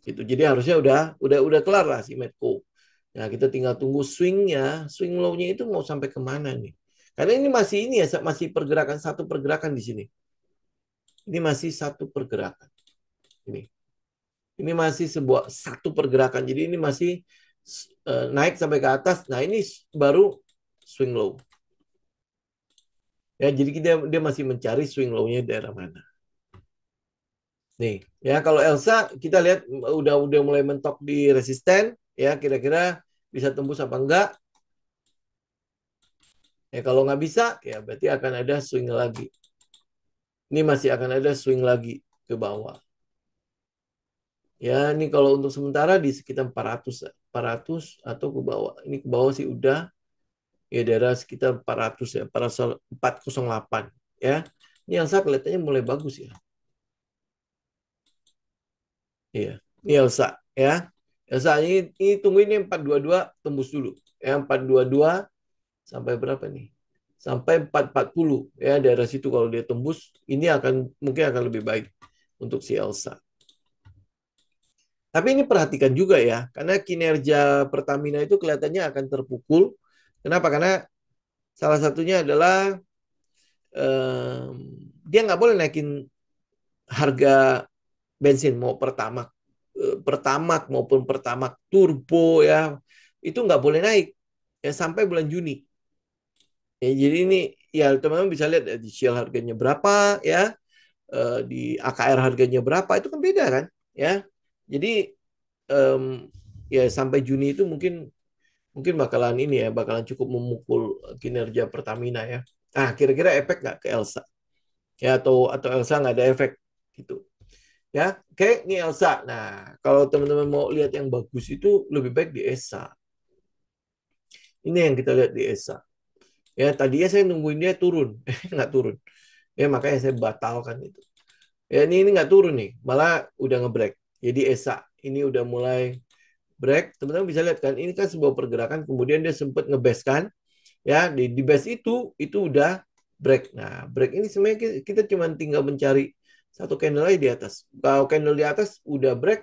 Gitu. Jadi harusnya udah kelar lah si Medco. Nah, kita tinggal tunggu swingnya, swing low-nya itu mau sampai kemana nih? Karena ini ya, masih satu pergerakan di sini. Ini masih satu pergerakan. Ini masih satu pergerakan. Jadi ini masih naik sampai ke atas. Nah, ini baru swing low. Ya, jadi dia masih mencari swing low-nya daerah mana. Nih, ya kalau Elsa kita lihat udah mulai mentok di resisten, ya kira-kira bisa tembus apa enggak? Ya kalau nggak bisa, ya berarti akan ada swing lagi. Ini masih akan ada swing lagi ke bawah. Ya, ini kalau untuk sementara di sekitar 400 atau ke bawah. Ini ke bawah sih udah ya daerah sekitar 400 ya, 408 ya. Ini Elsa kelihatannya mulai bagus ya. Iya, ini Elsa ya. Elsa ini tunggu ini 422 tembus dulu. Ya, 422 sampai berapa nih? Sampai 440 ya daerah situ kalau dia tembus ini mungkin akan lebih baik untuk si Elsa. Tapi ini perhatikan juga ya, karena kinerja Pertamina itu kelihatannya akan terpukul. Kenapa? Karena salah satunya adalah dia nggak boleh naikin harga bensin mau pertamak maupun pertamak turbo ya itu nggak boleh naik ya sampai bulan Juni. Ya, jadi ini ya teman-teman bisa lihat di Shell harganya berapa ya, di AKR harganya berapa itu kan beda kan ya. Jadi ya sampai Juni itu mungkin mungkin bakalan cukup memukul kinerja Pertamina ya. Ah, kira-kira efek nggak ke Elsa? Ya atau Elsa nggak ada efek gitu. Ya, oke, ini Elsa. Nah, kalau teman-teman mau lihat yang bagus itu lebih baik di ESA. Ini yang kita lihat di ESA. Ya, tadinya saya nungguin dia turun, nggak turun. Ya, makanya saya batalkan itu. Ya, ini nggak turun nih, malah udah ngebreak. Jadi ESA ini udah mulai break. Teman-teman bisa lihat kan, ini kan sebuah pergerakan. Kemudian dia sempat ngebase kan, ya di base itu udah break. Nah, break ini sebenarnya kita cuma tinggal mencari satu candle aja di atas. Kalau candle di atas udah break,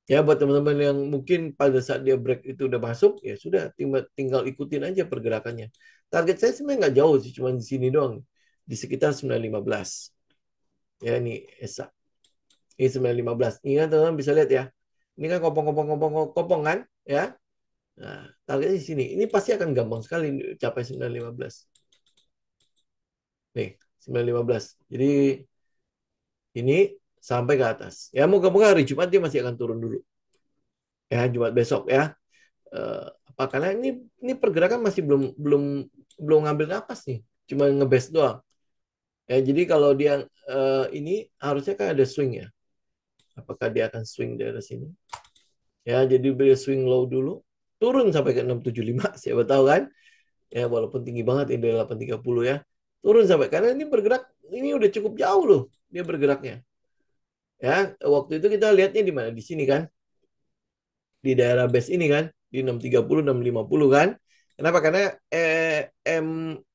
ya buat teman-teman yang mungkin pada saat dia break itu udah masuk, ya sudah tinggal ikutin aja pergerakannya. Target saya sebenarnya nggak jauh sih, cuma di sini doang. Di sekitar 915. Ya ini ESA. Ini 915. Ini kan teman-teman bisa lihat ya. Ini kan kopong kan, ya. Nah, targetnya di sini. Ini pasti akan gampang sekali capai 915. Nih, 915. Jadi ini sampai ke atas. Ya moga-moga hari Jumat dia masih akan turun dulu. Ya Jumat besok ya. Apa karena ini pergerakan masih belum ngambil napas nih. Cuma ngebes doang. Ya jadi kalau dia ini harusnya kan ada swing ya. Apakah dia akan swing dari sini? Ya jadi dia swing low dulu. Turun sampai ke 675. Siapa tahu kan. Ya walaupun tinggi banget ini dari 830 ya. Turun sampai karena ini bergerak ini udah cukup jauh loh dia bergeraknya. Ya, waktu itu kita lihatnya di mana? Di sini kan. Di daerah base ini kan, di 630 650 kan. Kenapa? Karena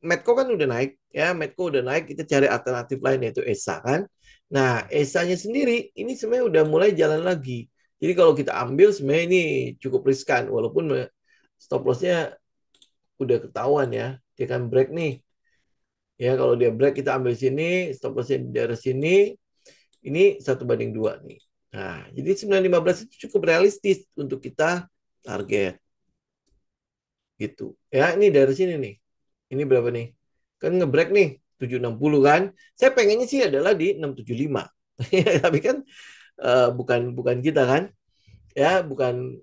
Medco kan udah naik ya, Medco udah naik, kita cari alternatif lain yaitu ESA kan. Nah, ESA-nya sendiri ini sebenarnya udah mulai jalan lagi. Jadi kalau kita ambil sebenarnya ini cukup riskan walaupun stop loss-nya udah ketahuan ya. Dia kan break nih. Ya, kalau dia break kita ambil sini, stop loss-nya di daerah sini. Ini 1/2 nih. Nah, jadi 915 itu cukup realistis untuk kita target. Gitu. Ya, ini dari sini nih. Ini berapa nih? Kan ngebreak nih 760 kan. Saya pengennya sih adalah di 675. Tapi kan bukan bukan kita kan. Ya, bukan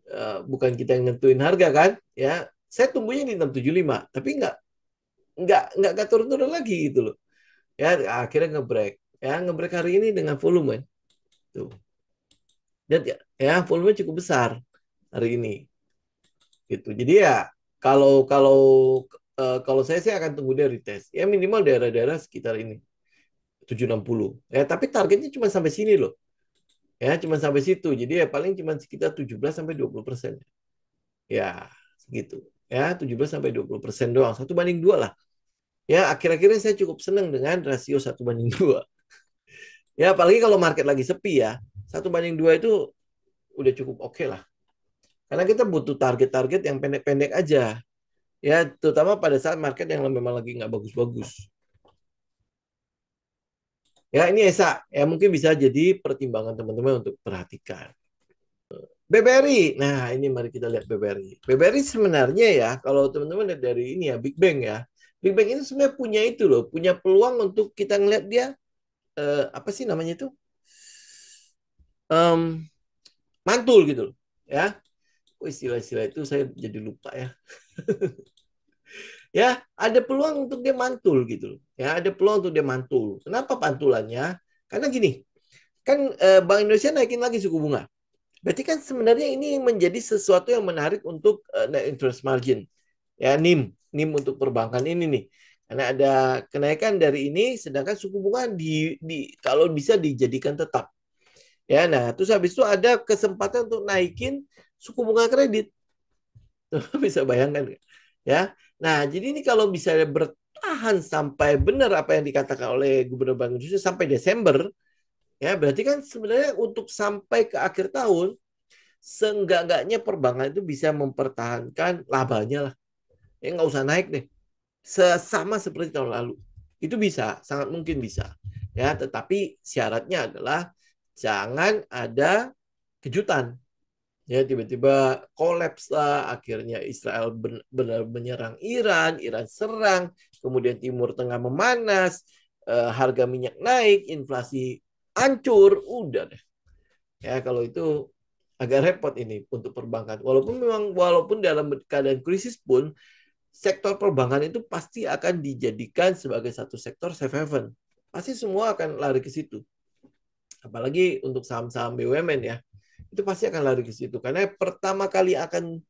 kita yang nentuin harga kan. Ya, saya tunggunya di 675, tapi nggak turun-turun lagi gitu loh. Ya, akhirnya ngebreak. Ya, ngebreak hari ini dengan volume tuh. Dan ya volume cukup besar hari ini. Gitu. Jadi ya kalau kalau kalau saya akan tunggu dia retest. Ya minimal daerah-daerah sekitar ini 760. Ya tapi targetnya cuma sampai sini loh. Ya cuma sampai situ. Jadi ya paling cuma sekitar 17 sampai 20%. Ya segitu. Ya 17 sampai 20% doang. 1:2 lah. Ya akhir-akhirnya saya cukup senang dengan rasio 1:2. Ya apalagi kalau market lagi sepi ya. 1:2 itu udah cukup oke lah. Karena kita butuh target-target yang pendek-pendek aja. Ya, terutama pada saat market yang memang lagi nggak bagus-bagus. Ya, ini Esa. Ya, mungkin bisa jadi pertimbangan teman-teman untuk perhatikan. BBRI. Nah, ini mari kita lihat BBRI. BBRI sebenarnya ya, kalau teman-teman lihat dari ini ya, Big Bang ya. Big Bang ini sebenarnya punya itu loh, punya peluang untuk kita ngeliat dia, apa sih namanya itu? Em, mantul gitu loh. Ya, oh, istilah-istilah itu saya jadi lupa ya. Ya, ada peluang untuk dia mantul gitu loh. Ya, ada peluang untuk dia mantul. Kenapa pantulannya? Karena gini, kan Bank Indonesia naikin lagi suku bunga. Berarti kan sebenarnya ini menjadi sesuatu yang menarik untuk net interest margin. Ya, NIM untuk perbankan ini nih. Karena ada kenaikan dari ini, sedangkan suku bunga kalau bisa dijadikan tetap. Ya, nah terus habis itu ada kesempatan untuk naikin suku bunga kredit. Bisa bayangkan ya. Nah, jadi ini kalau bisa bertahan sampai benar apa yang dikatakan oleh Gubernur Bank Indonesia sampai Desember, ya berarti kan sebenarnya untuk sampai ke akhir tahun, seenggak-enggaknya perbankan itu bisa mempertahankan labanya lah. Ya nggak usah naik deh. Sama seperti tahun lalu. Itu bisa, sangat mungkin bisa. Ya, tetapi syaratnya adalah jangan ada kejutan. Ya tiba-tiba kolaps lah, akhirnya Israel benar menyerang Iran, Iran serang, kemudian Timur Tengah memanas, harga minyak naik, inflasi hancur, udah deh. Ya kalau itu agak repot ini untuk perbankan. Walaupun dalam keadaan krisis pun sektor perbankan itu pasti akan dijadikan sebagai satu sektor safe haven. Pasti semua akan lari ke situ. Apalagi untuk saham-saham BUMN ya, itu pasti akan lari ke situ karena pertama kali akan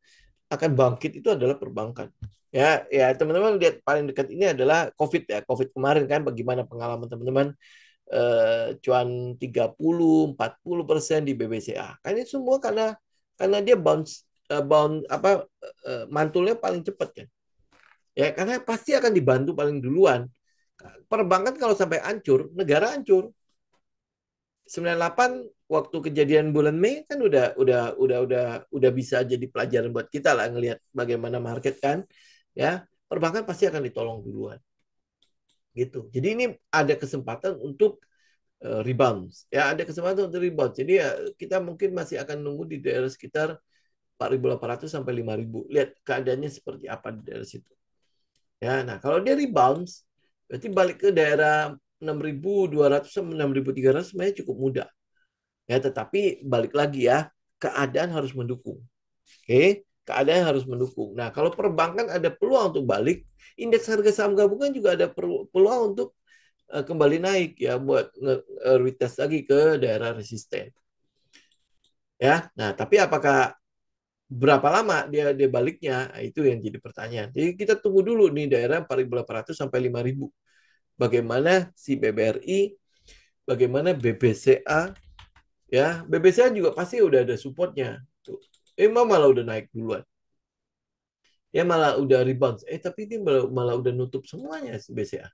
bangkit itu adalah perbankan. Ya, ya teman-teman lihat paling dekat ini adalah COVID ya. COVID kemarin kan bagaimana pengalaman teman-teman cuan 30-40% di BBCA. Kan ini semua karena dia bounce apa mantulnya paling cepat kan. Ya, karena pasti akan dibantu paling duluan. Perbankan kalau sampai hancur, negara hancur. 98 waktu kejadian bulan Mei kan udah bisa jadi pelajaran buat kita lah ngelihat bagaimana market kan ya perbankan pasti akan ditolong duluan gitu. Jadi ini ada kesempatan untuk rebound ya ada kesempatan untuk rebound. Jadi ya kita mungkin masih akan nunggu di daerah sekitar 4.800 sampai 5.000. Lihat keadaannya seperti apa di daerah situ. Ya, nah kalau dia rebound berarti balik ke daerah 6.200 sampai 6.300 sebenarnya cukup mudah. Ya, tetapi balik lagi ya, keadaan harus mendukung. Oke, keadaan harus mendukung. Nah, kalau perbankan ada peluang untuk balik, indeks harga saham gabungan juga ada peluang untuk kembali naik ya buat retest lagi ke daerah resisten. Ya. Nah, tapi apakah berapa lama dia baliknya? Nah, itu yang jadi pertanyaan. Jadi kita tunggu dulu nih daerah 4.800 sampai 5.000. Bagaimana si BBRI, bagaimana BBCA. Ya, BBCA juga pasti udah ada supportnya. Tuh. Malah udah naik duluan. Ya malah udah rebound. Tapi ini malah udah nutup semuanya si BCA.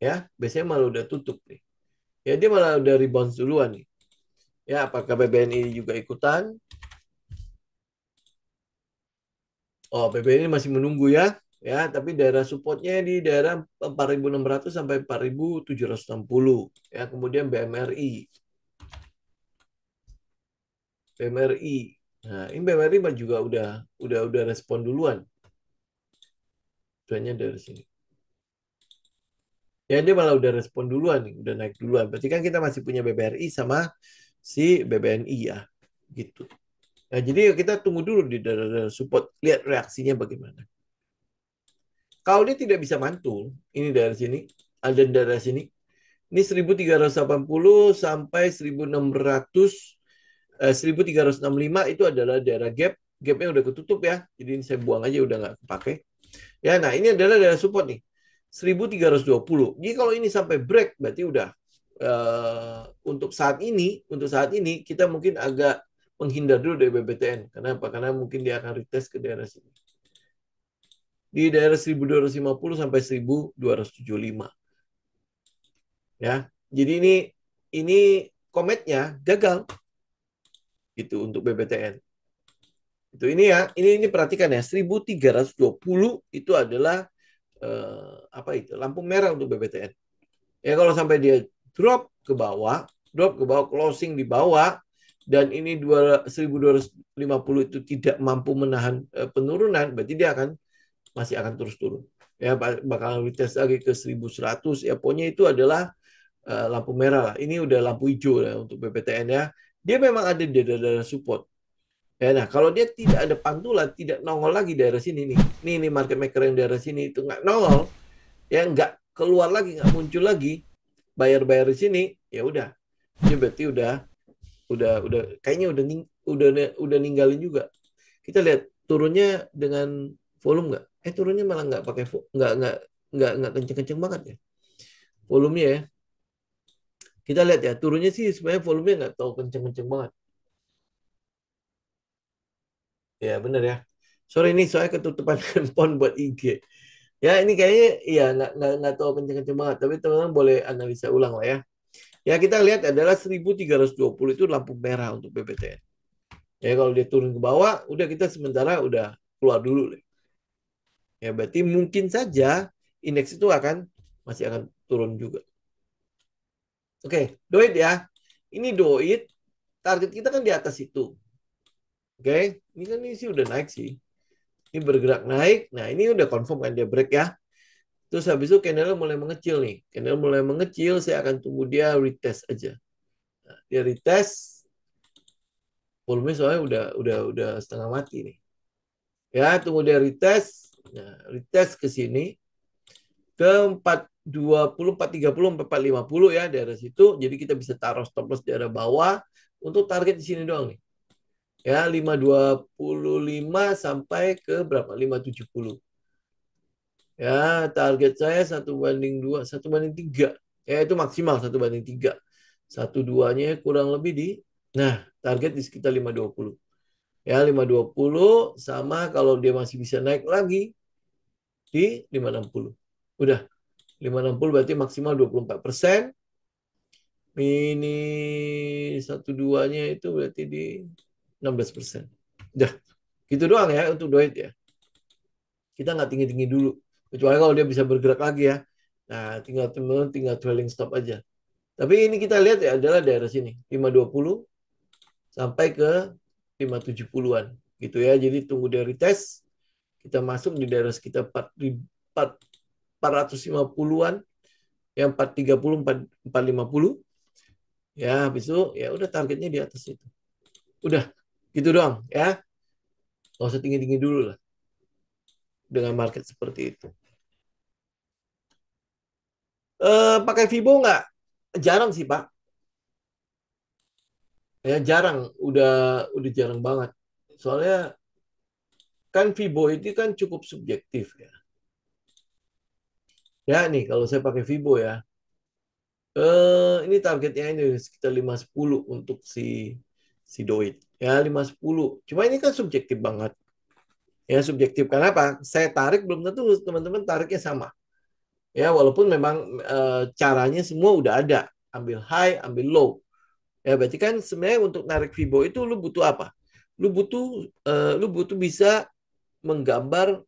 Ya, BCA malah udah tutup nih. Ya dia malah udah rebound duluan nih. Ya, apakah BBNI juga ikutan? Oh, BBNI masih menunggu ya. Ya, tapi daerah supportnya di daerah 4.600 sampai 4.760. Ya, kemudian BMRI. BMRI. Nah, ini BMRI mah juga udah respon duluan. Tuanya dari sini. Ya dia malah udah respon duluan nih, udah naik duluan. Berarti kan kita masih punya BBRI sama si BBNI ya, gitu. Nah, jadi kita tunggu dulu di daerah support, lihat reaksinya bagaimana. Kalau dia tidak bisa mantul, ini dari sini, ada daerah sini. Ini 1380 sampai 1600, 1365 itu adalah daerah gap. Gapnya udah ketutup ya. Jadi ini saya buang aja, udah nggak kepake. Ya, nah ini adalah daerah support nih. 1320. Jadi kalau ini sampai break, berarti udah. Untuk saat ini kita mungkin agak menghindar dulu dari BBTN. Kenapa? Karena mungkin dia akan retest ke daerah sini. Di daerah 1250 sampai 1275. Ya. Jadi ini kometnya gagal gitu untuk BBTN. Itu ini ya, ini perhatikan ya, 1320 itu adalah apa itu? Lampu merah untuk BBTN. Ya kalau sampai dia drop ke bawah closing di bawah dan ini 1250 itu tidak mampu menahan penurunan, berarti dia masih akan terus turun. Ya bakal retest lagi ke 1100 ya, pokoknya itu adalah lampu merah lah. Ini udah lampu hijau ya untuk BBTN ya. Dia memang ada di daerah support. Ya, nah kalau dia tidak ada pantulan, tidak nongol lagi daerah sini nih. Ini market maker yang daerah sini itu nggak nongol, ya nggak keluar lagi, nggak muncul lagi, bayar di sini, ya udah. Dia berarti udah kayaknya udah ninggalin juga. Kita lihat turunnya dengan volume nggak? Turunnya malah nggak pakai nggak kenceng-kenceng banget ya. Volumenya ya. Kita lihat ya, turunnya sih sebenarnya volumenya nggak tahu kenceng-kenceng banget. Ya bener ya. Sorry ini soalnya ketutupan handphone buat IG. Ya ini kayaknya ya nggak tahu kenceng-kenceng banget. Tapi teman-teman boleh analisa ulang lah ya. Ya kita lihat adalah 1320 itu lampu merah untuk BBTN. Ya kalau dia turun ke bawah, udah kita sementara udah keluar dulu deh. Ya berarti mungkin saja indeks itu masih akan turun juga. Oke, doit ya. Ini doit, target kita kan di atas itu. Oke, ini sih udah naik sih. Ini bergerak naik. Nah, ini udah confirm kan dia break ya. Terus habis itu candle mulai mengecil nih. Candle mulai mengecil, saya akan tunggu dia retest aja. Nah, dia retest, volume soalnya udah setengah mati nih. Ya, tunggu dia retest. Nah, retest ke sini ke 420, 430, 450 ya daerah situ. Jadi kita bisa taruh stop loss daerah bawah untuk target di sini doang nih. Ya, 525 sampai ke berapa? 570. Ya, target saya 1/2, 1/3. Ya, itu maksimal 1/3. 1/2-nya kurang lebih nah, target di sekitar 520. Ya, 520 sama kalau dia masih bisa naik lagi di 560. Udah, 560 berarti maksimal 24%. Mini 1/2-nya itu berarti di 16%. Udah, gitu doang ya untuk duit ya. Kita nggak tinggi-tinggi dulu. Kecuali kalau dia bisa bergerak lagi ya. Nah, tinggal trailing stop aja. Tapi ini kita lihat ya adalah daerah sini, 520 sampai ke 570-an gitu ya. Jadi tunggu dari tes, kita masuk di daerah sekitar 450-an, yang 430, 450. Ya, habis itu ya udah targetnya di atas itu. Udah, gitu doang ya. Nggak usah tinggi-tinggi dulu lah dengan market seperti itu. Pakai Vibo nggak? Jarang sih, Pak. Ya jarang, udah jarang banget. Soalnya kan Vibo itu kan cukup subjektif ya. Ya nih kalau saya pakai Vibo ya, ini targetnya ini sekitar 510 untuk si Doit. Ya 510. Cuma ini kan subjektif banget. Ya subjektif. Kenapa? Saya tarik belum tentu teman-teman tariknya sama. Ya walaupun memang caranya semua udah ada. Ambil high, ambil low. Ya berarti kan sebenarnya untuk narik Vibo itu lu butuh apa? Lu butuh bisa menggambar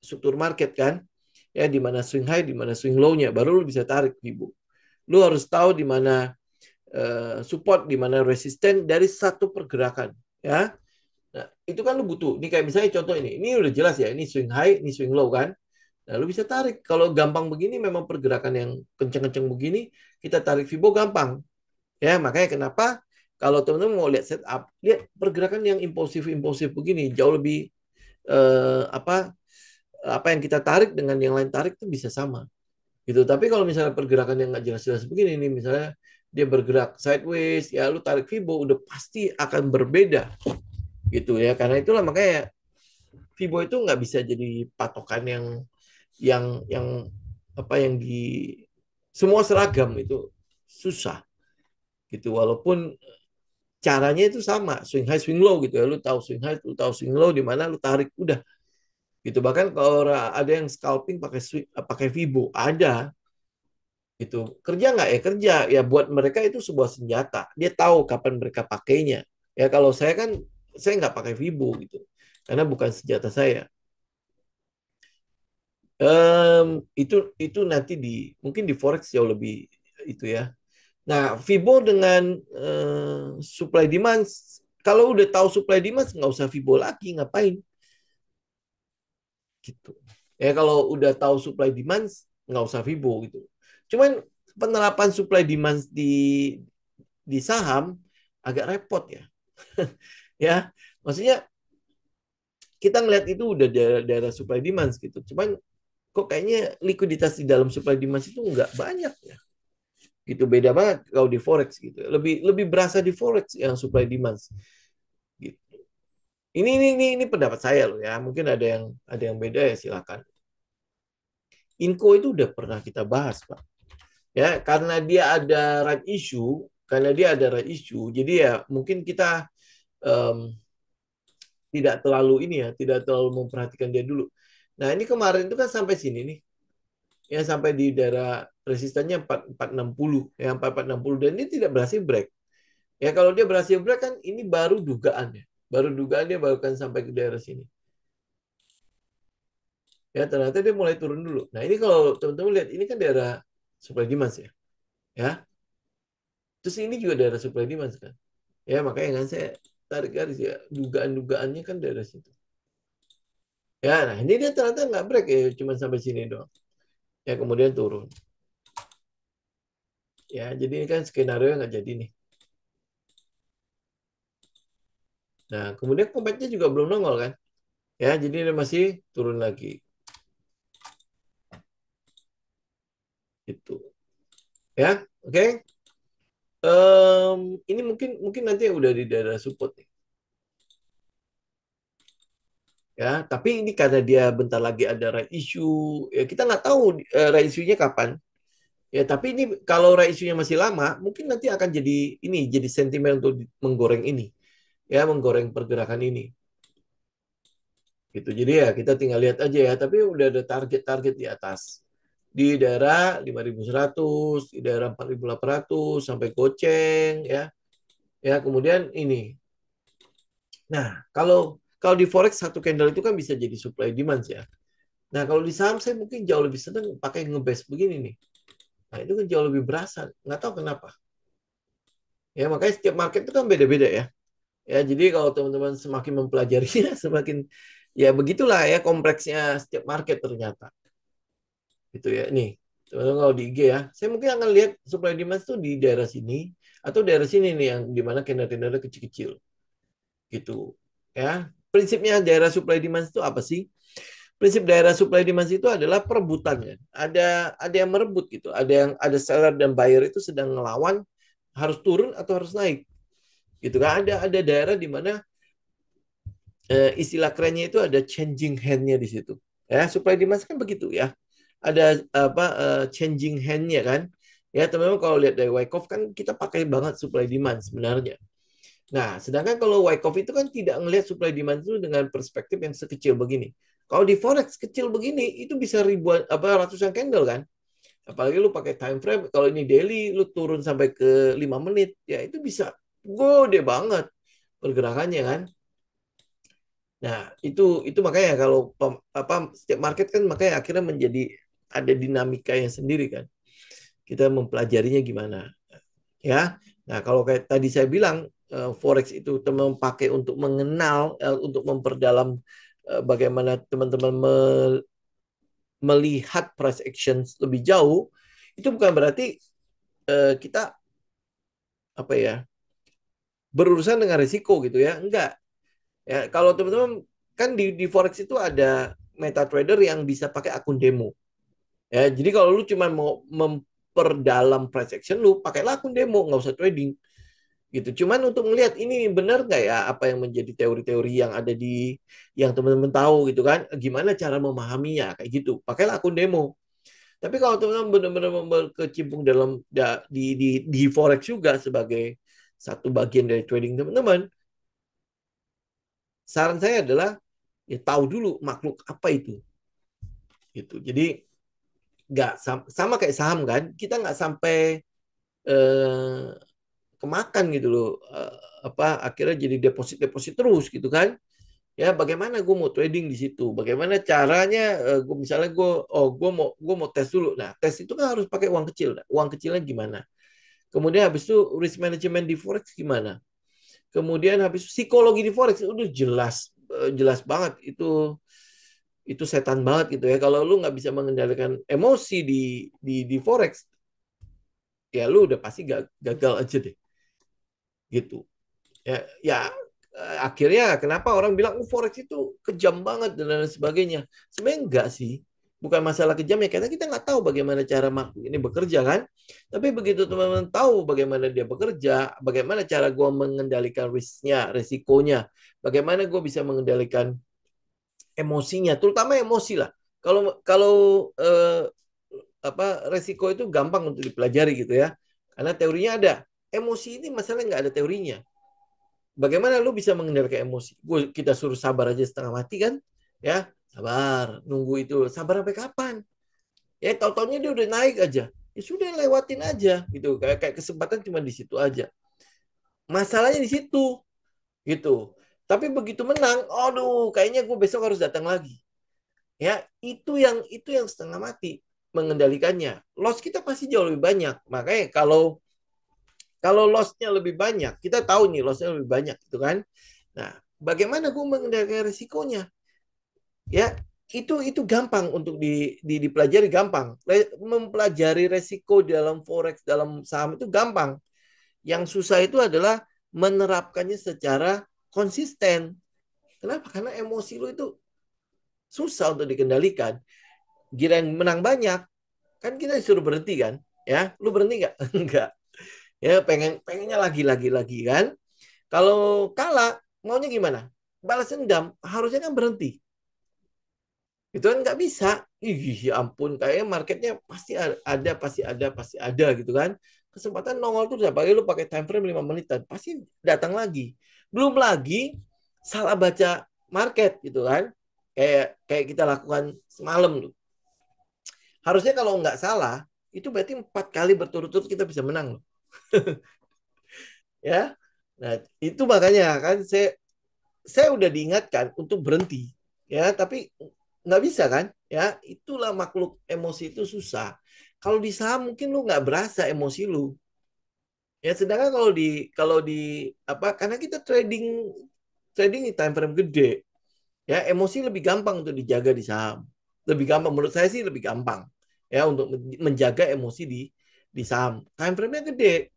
struktur market kan? Ya di mana swing high, di mana swing low-nya, baru lu bisa tarik Vibo. Lu harus tahu di mana support di mana resisten dari satu pergerakan, ya. Nah, itu kan lu butuh. Ini kayak misalnya contoh ini udah jelas ya, ini swing high, ini swing low kan. Nah, lu bisa tarik. Kalau gampang begini memang pergerakan yang kenceng-kenceng begini, kita tarik Fibo gampang. Ya, makanya kenapa kalau teman-teman mau lihat setup, lihat pergerakan yang impulsif-impulsif begini jauh lebih apa yang kita tarik dengan yang lain tarik itu bisa sama. Gitu. Tapi kalau misalnya pergerakan yang nggak jelas-jelas begini nih, misalnya dia bergerak sideways, ya lu tarik Fibo udah pasti akan berbeda gitu ya. Karena itulah makanya Fibo itu nggak bisa jadi patokan yang apa yang di semua seragam itu susah gitu. Walaupun caranya itu sama, swing high swing low gitu ya. Lu tahu swing high, lu tahu swing low di mana lu tarik udah gitu. Bahkan kalau ada yang scalping pakai Fibo, ada itu kerja nggak ya kerja ya, buat mereka itu sebuah senjata, dia tahu kapan mereka pakainya ya. Kalau saya kan saya nggak pakai Fibo gitu karena bukan senjata saya. Itu nanti mungkin di forex jauh lebih itu ya. Nah, Fibo dengan supply demand, kalau udah tahu supply demand nggak usah Fibo lagi, ngapain gitu ya. Kalau udah tahu supply demand nggak usah Fibo gitu. Cuman penerapan supply demand di saham agak repot ya. Ya, maksudnya kita ngeliat itu udah daerah supply demand gitu. Cuman kok kayaknya likuiditas di dalam supply demand itu nggak banyak ya. Gitu, beda banget kalau di forex gitu. Lebih lebih berasa di forex yang supply demand gitu. Ini pendapat saya loh ya. Mungkin ada yang beda ya, silakan. Inco itu udah pernah kita bahas, Pak. Ya, karena dia ada right issue, jadi ya mungkin kita um, tidak terlalu ini ya, tidak terlalu memperhatikan dia dulu. Nah, ini kemarin itu kan sampai sini nih. Ya, sampai di daerah resistannya 4460 ya, 4460, dan ini tidak berhasil break. Ya, kalau dia berhasil break kan ini baru dugaan ya. Baru dugaan dia baru kan sampai ke daerah sini. Ya, ternyata dia mulai turun dulu. Nah, ini kalau teman-teman lihat ini kan daerah supply demand ya. Ya. Terus ini juga daerah supply demand kan. Ya, makanya kan saya tarik garis ya, dugaan-dugaannya kan daerah situ. Ya, nah ini dia ternyata nggak break ya, cuma sampai sini doang. Ya, kemudian turun. Ya, jadi ini kan skenario nggak jadi nih. Nah, kemudian kometnya juga belum nongol kan. Ya, jadi dia masih turun lagi. Itu. Ya, oke. Okay. Ini mungkin mungkin nanti udah di daerah support nih. Ya, tapi ini karena dia bentar lagi ada right issue, ya kita nggak tahu right issue-nya kapan. Ya, tapi ini kalau right issue-nya masih lama, mungkin nanti akan jadi sentimen untuk menggoreng ini. Ya, menggoreng pergerakan ini. Gitu. Jadi ya kita tinggal lihat aja ya, tapi udah ada target-target di atas. Di daerah 5.100, di daerah 4.800 sampai goceng ya. Ya, kemudian ini. Nah, kalau di forex satu candle itu kan bisa jadi supply demand ya. Nah, kalau di saham saya mungkin jauh lebih senang pakai ngebase begini nih. Nah, itu kan jauh lebih berasa. Nggak tahu kenapa. Ya, makanya setiap market itu kan beda-beda ya. Ya, jadi kalau teman-teman semakin mempelajarinya, semakin ya begitulah ya kompleksnya setiap market ternyata. Gitu ya. Nih, teman-teman kalau di IG ya, saya mungkin akan lihat supply demand itu di daerah sini atau daerah sini nih yang dimana candle-candle kecil-kecil. Gitu. Ya. Prinsipnya daerah supply demand itu apa sih? Prinsip daerah supply demand itu adalah perebutannya. Ada yang merebut gitu. Ada seller dan buyer itu sedang ngelawan harus turun atau harus naik. Gitu kan, ada daerah di mana istilah kerennya itu ada changing hand-nya di situ. Ya, supply demand kan begitu ya. Ada apa changing hand-nya kan. Ya, teman-teman kalau lihat dari Wyckoff kan kita pakai banget supply demand sebenarnya. Nah, sedangkan kalau Wyckoff itu kan tidak melihat supply demand itu dengan perspektif yang sekecil begini. Kalau di forex kecil begini itu bisa ribuan apa ratusan candle kan. Apalagi lu pakai time frame, kalau ini daily lu turun sampai ke 5 menit, ya itu bisa gede banget pergerakannya kan. Nah, itu makanya kalau setiap market kan makanya akhirnya menjadi ada dinamika yang sendiri kan. Kita mempelajarinya gimana. Ya. Nah, kalau kayak tadi saya bilang, forex itu teman pakai untuk mengenal, untuk memperdalam bagaimana teman-teman melihat price action lebih jauh, itu bukan berarti kita apa ya berurusan dengan risiko gitu ya. Enggak. Ya, kalau teman-teman kan di forex itu ada MetaTrader yang bisa pakai akun demo. Ya, jadi kalau lu cuma mau memperdalam price action lu pakailah akun demo, nggak usah trading gitu. Cuman untuk melihat ini benar nggak ya apa yang menjadi teori-teori yang ada di yang teman-teman tahu gitu kan, gimana cara memahaminya kayak gitu. Pakailah akun demo. Tapi kalau teman-teman benar-benar berkecimpung dalam di forex juga sebagai satu bagian dari trading teman-teman, saran saya adalah ya tahu dulu makhluk apa itu gitu. Jadi nggak sama kayak saham kan, kita nggak sampai eh, kemakan gitu loh, apa akhirnya jadi deposit terus gitu kan. Ya bagaimana gue mau trading di situ, bagaimana caranya, gue misalnya gue mau tes dulu. Nah, tes itu kan harus pakai uang kecil. Nah, uang kecilnya gimana, kemudian habis itu risk management di forex gimana, kemudian habis itu psikologi di forex udah jelas, jelas banget itu setan banget gitu ya. Kalau lu nggak bisa mengendalikan emosi di forex, ya lu udah pasti gagal aja deh gitu. Ya, akhirnya kenapa orang bilang forex itu kejam banget dan lain sebagainya. Sebenarnya enggak sih. Bukan masalah kejam ya, karena kita nggak tahu bagaimana cara makhluk ini bekerja kan. Tapi begitu teman-teman tahu bagaimana dia bekerja, bagaimana cara gue mengendalikan risknya, resikonya, bagaimana gue bisa mengendalikan emosinya, terutama emosi lah. Kalau kalau apa resiko itu gampang untuk dipelajari gitu ya, karena teorinya ada. Emosi ini masalah nggak ada teorinya. Bagaimana lu bisa mengendalikan emosi? Kita suruh sabar aja setengah mati kan? Ya, sabar, nunggu itu. Sabar sampai kapan? Ya, tau-taunya dia udah naik aja. Ya sudah lewatin aja gitu. Kayak kesempatan cuma di situ aja. Masalahnya di situ gitu. Tapi begitu menang, aduh, kayaknya gue besok harus datang lagi. Ya, itu yang setengah mati mengendalikannya. Loss kita pasti jauh lebih banyak. Makanya kalau kalau loss-nya lebih banyak, kita tahu nih loss-nya lebih banyak gitu kan. Nah, bagaimana gue mengendalikan risikonya? Ya, itu gampang untuk dipelajari, gampang. Mempelajari resiko dalam forex, dalam saham itu gampang. Yang susah itu adalah menerapkannya secara konsisten. Kenapa? Karena emosi lu itu susah untuk dikendalikan. Gila yang menang banyak, kan kita disuruh berhenti kan? Ya, lu berhenti nggak? Enggak. Ya, pengennya lagi kan? Kalau kalah, maunya gimana? Balas dendam, harusnya kan berhenti. Itu kan nggak bisa. Ih, ya ampun, kayaknya marketnya pasti ada gitu kan. Kesempatan nongol tuh apalagi lu pakai time frame 5 menitan, pasti datang lagi. Belum lagi salah baca market gitu kan. Kayak kayak kita lakukan semalam tuh. Harusnya kalau nggak salah, itu berarti 4 kali berturut-turut kita bisa menang loh. Ya. Nah, itu makanya kan saya udah diingatkan untuk berhenti. Ya, tapi nggak bisa kan? Ya, itulah makhluk emosi itu susah. Kalau di saham mungkin lu nggak berasa emosi lu. Ya, sedangkan kalau di apa? Karena kita trading trading di time frame gede, ya emosi lebih gampang untuk dijaga di saham. Lebih gampang menurut saya sih lebih gampang ya untuk menjaga emosi di saham. Time frame-nya gede.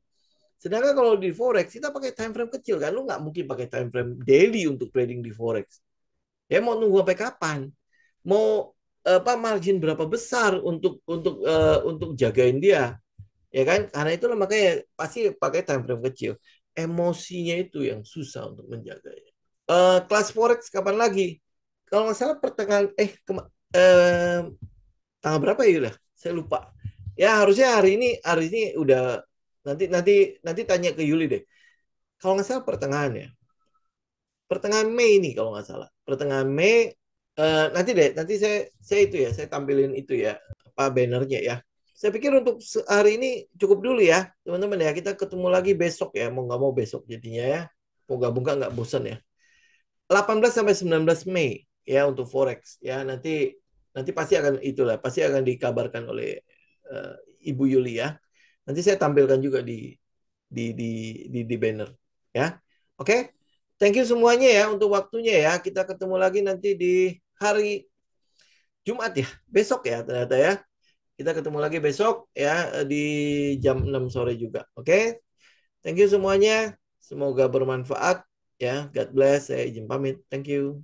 Sedangkan kalau di forex kita pakai time frame kecil kan, lu nggak mungkin pakai time frame daily untuk trading di forex. Ya mau nunggu sampai kapan? Mau apa margin berapa besar untuk jagain dia, ya kan? Karena itulah makanya pasti pakai time frame kecil. Emosinya itu yang susah untuk menjaganya. Kelas forex kapan lagi? Kalau nggak salah pertengahan eh, tanggal berapa ya udah? Saya lupa. Ya harusnya hari ini udah, nanti nanti nanti tanya ke Yuli deh. Kalau nggak salah pertengahan ya. Pertengahan Mei ini kalau nggak salah. Pertengahan Mei, nanti deh, nanti saya itu ya, saya tampilin itu ya, apa bannernya ya. Saya pikir untuk hari ini cukup dulu ya, teman-teman ya. Kita ketemu lagi besok ya, mau nggak mau besok jadinya ya. Mau gabung nggak bosan ya. 18 sampai 19 Mei ya untuk forex ya. Nanti nanti pasti akan itulah, pasti akan dikabarkan oleh Ibu Yuli ya. Nanti saya tampilkan juga di banner ya. Oke. Thank you semuanya ya untuk waktunya ya. Kita ketemu lagi nanti di hari Jumat ya. Besok ya ternyata ya. Kita ketemu lagi besok ya di jam 6 sore juga. Oke. Thank you semuanya. Semoga bermanfaat ya. God bless. Saya izin pamit. Thank you.